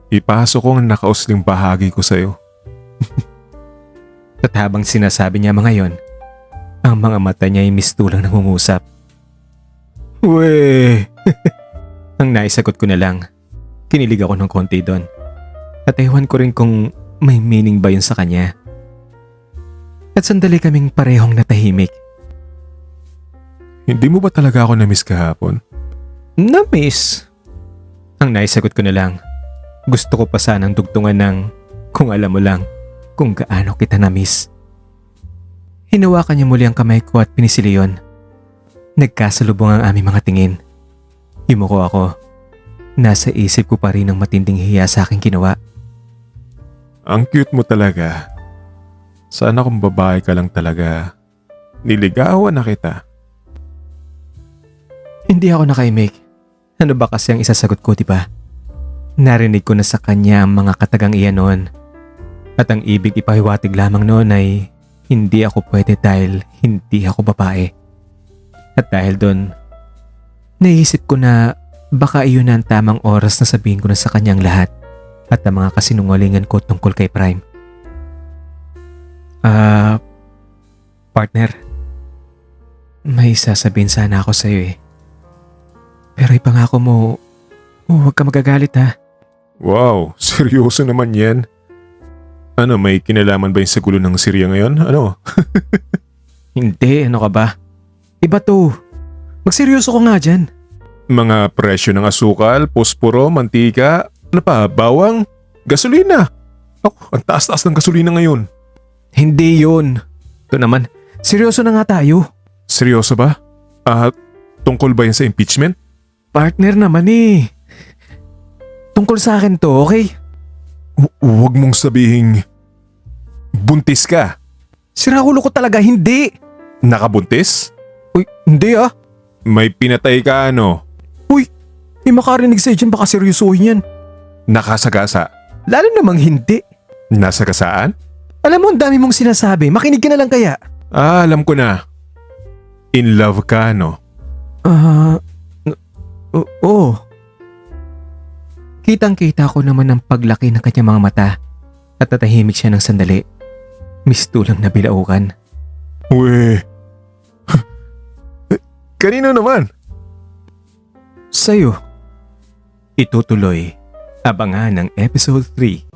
ipasok ko ang nakausling bahagi ko sa'yo. At habang sinasabi niya mga yon, ang mga mata niya ay mistulang nangungusap. Weh! Ang naisagot ko na lang. Kinilig ako ng konti doon. At ewan ko rin kung may meaning ba yun sa kanya. At sandali kaming parehong natahimik. Hindi mo ba talaga ako na-miss kahapon? Na-miss? Ang naisagot ko na lang. Gusto ko pa sanang dugtungan ng kung alam mo lang kung gaano kita na-miss. Hinawakan niya muli ang kamay ko at pinisili yon. Nagkasalubong ang aming mga tingin. Yumuko ako. Nasa isip ko pa rin ang matinding hiya sa aking ginawa. Ang cute mo talaga. Sana kung babae ka lang talaga. Niligawan na kita. Hindi ako nakaimik. Ano ba kasi ang isasagot ko, diba? Narinig ko na sa kanya ang mga katagang iyan noon. At ang ibig ipahiwatig lamang noon ay hindi ako pwede dahil hindi ako babae. At dahil doon, naisip ko na baka iyon na ang tamang oras na sabihin ko na sa kanyang lahat at ang mga kasinungalingan ko tungkol kay Prime. Partner, may sasabihin sana ako sa'yo eh. Pero ipangako mo, huwag ka magagalit ha. Wow, seryoso naman yan. Ano, may kinalaman ba yung sa gulo ng Syria ngayon? Ano? Hindi, ano ka ba? Iba to. Magseryoso ko nga dyan. Mga presyo ng asukal, posporo, mantika, ano pa, bawang, gasolina. Ako, ang taas-taas ng gasolina ngayon. Hindi yun. Ito naman, seryoso na nga tayo. Seryoso ba? Tungkol ba yan sa impeachment? Partner naman eh. Tungkol sa akin to, okay? Huwag mong sabihing buntis ka. Siraulo ko talaga, hindi. Nakabuntis? Uy, hindi ah. May pinatay ka ano? May makarinig sa'yo dyan, baka seryosohin yan. Nakasagasa? Lalo namang hindi. Nasagasaan? Alam mo, ang dami mong sinasabi. Makinig ka na lang kaya. Alam ko na. In love ka, no? Oo. Kitang-kita ko naman ang paglaki ng kanyang mga mata at natahimik siya ng sandali. Mistulang na bilaukan. Weh. Kanino naman? Sa'yo. Itutuloy. Abangan ng episode 3.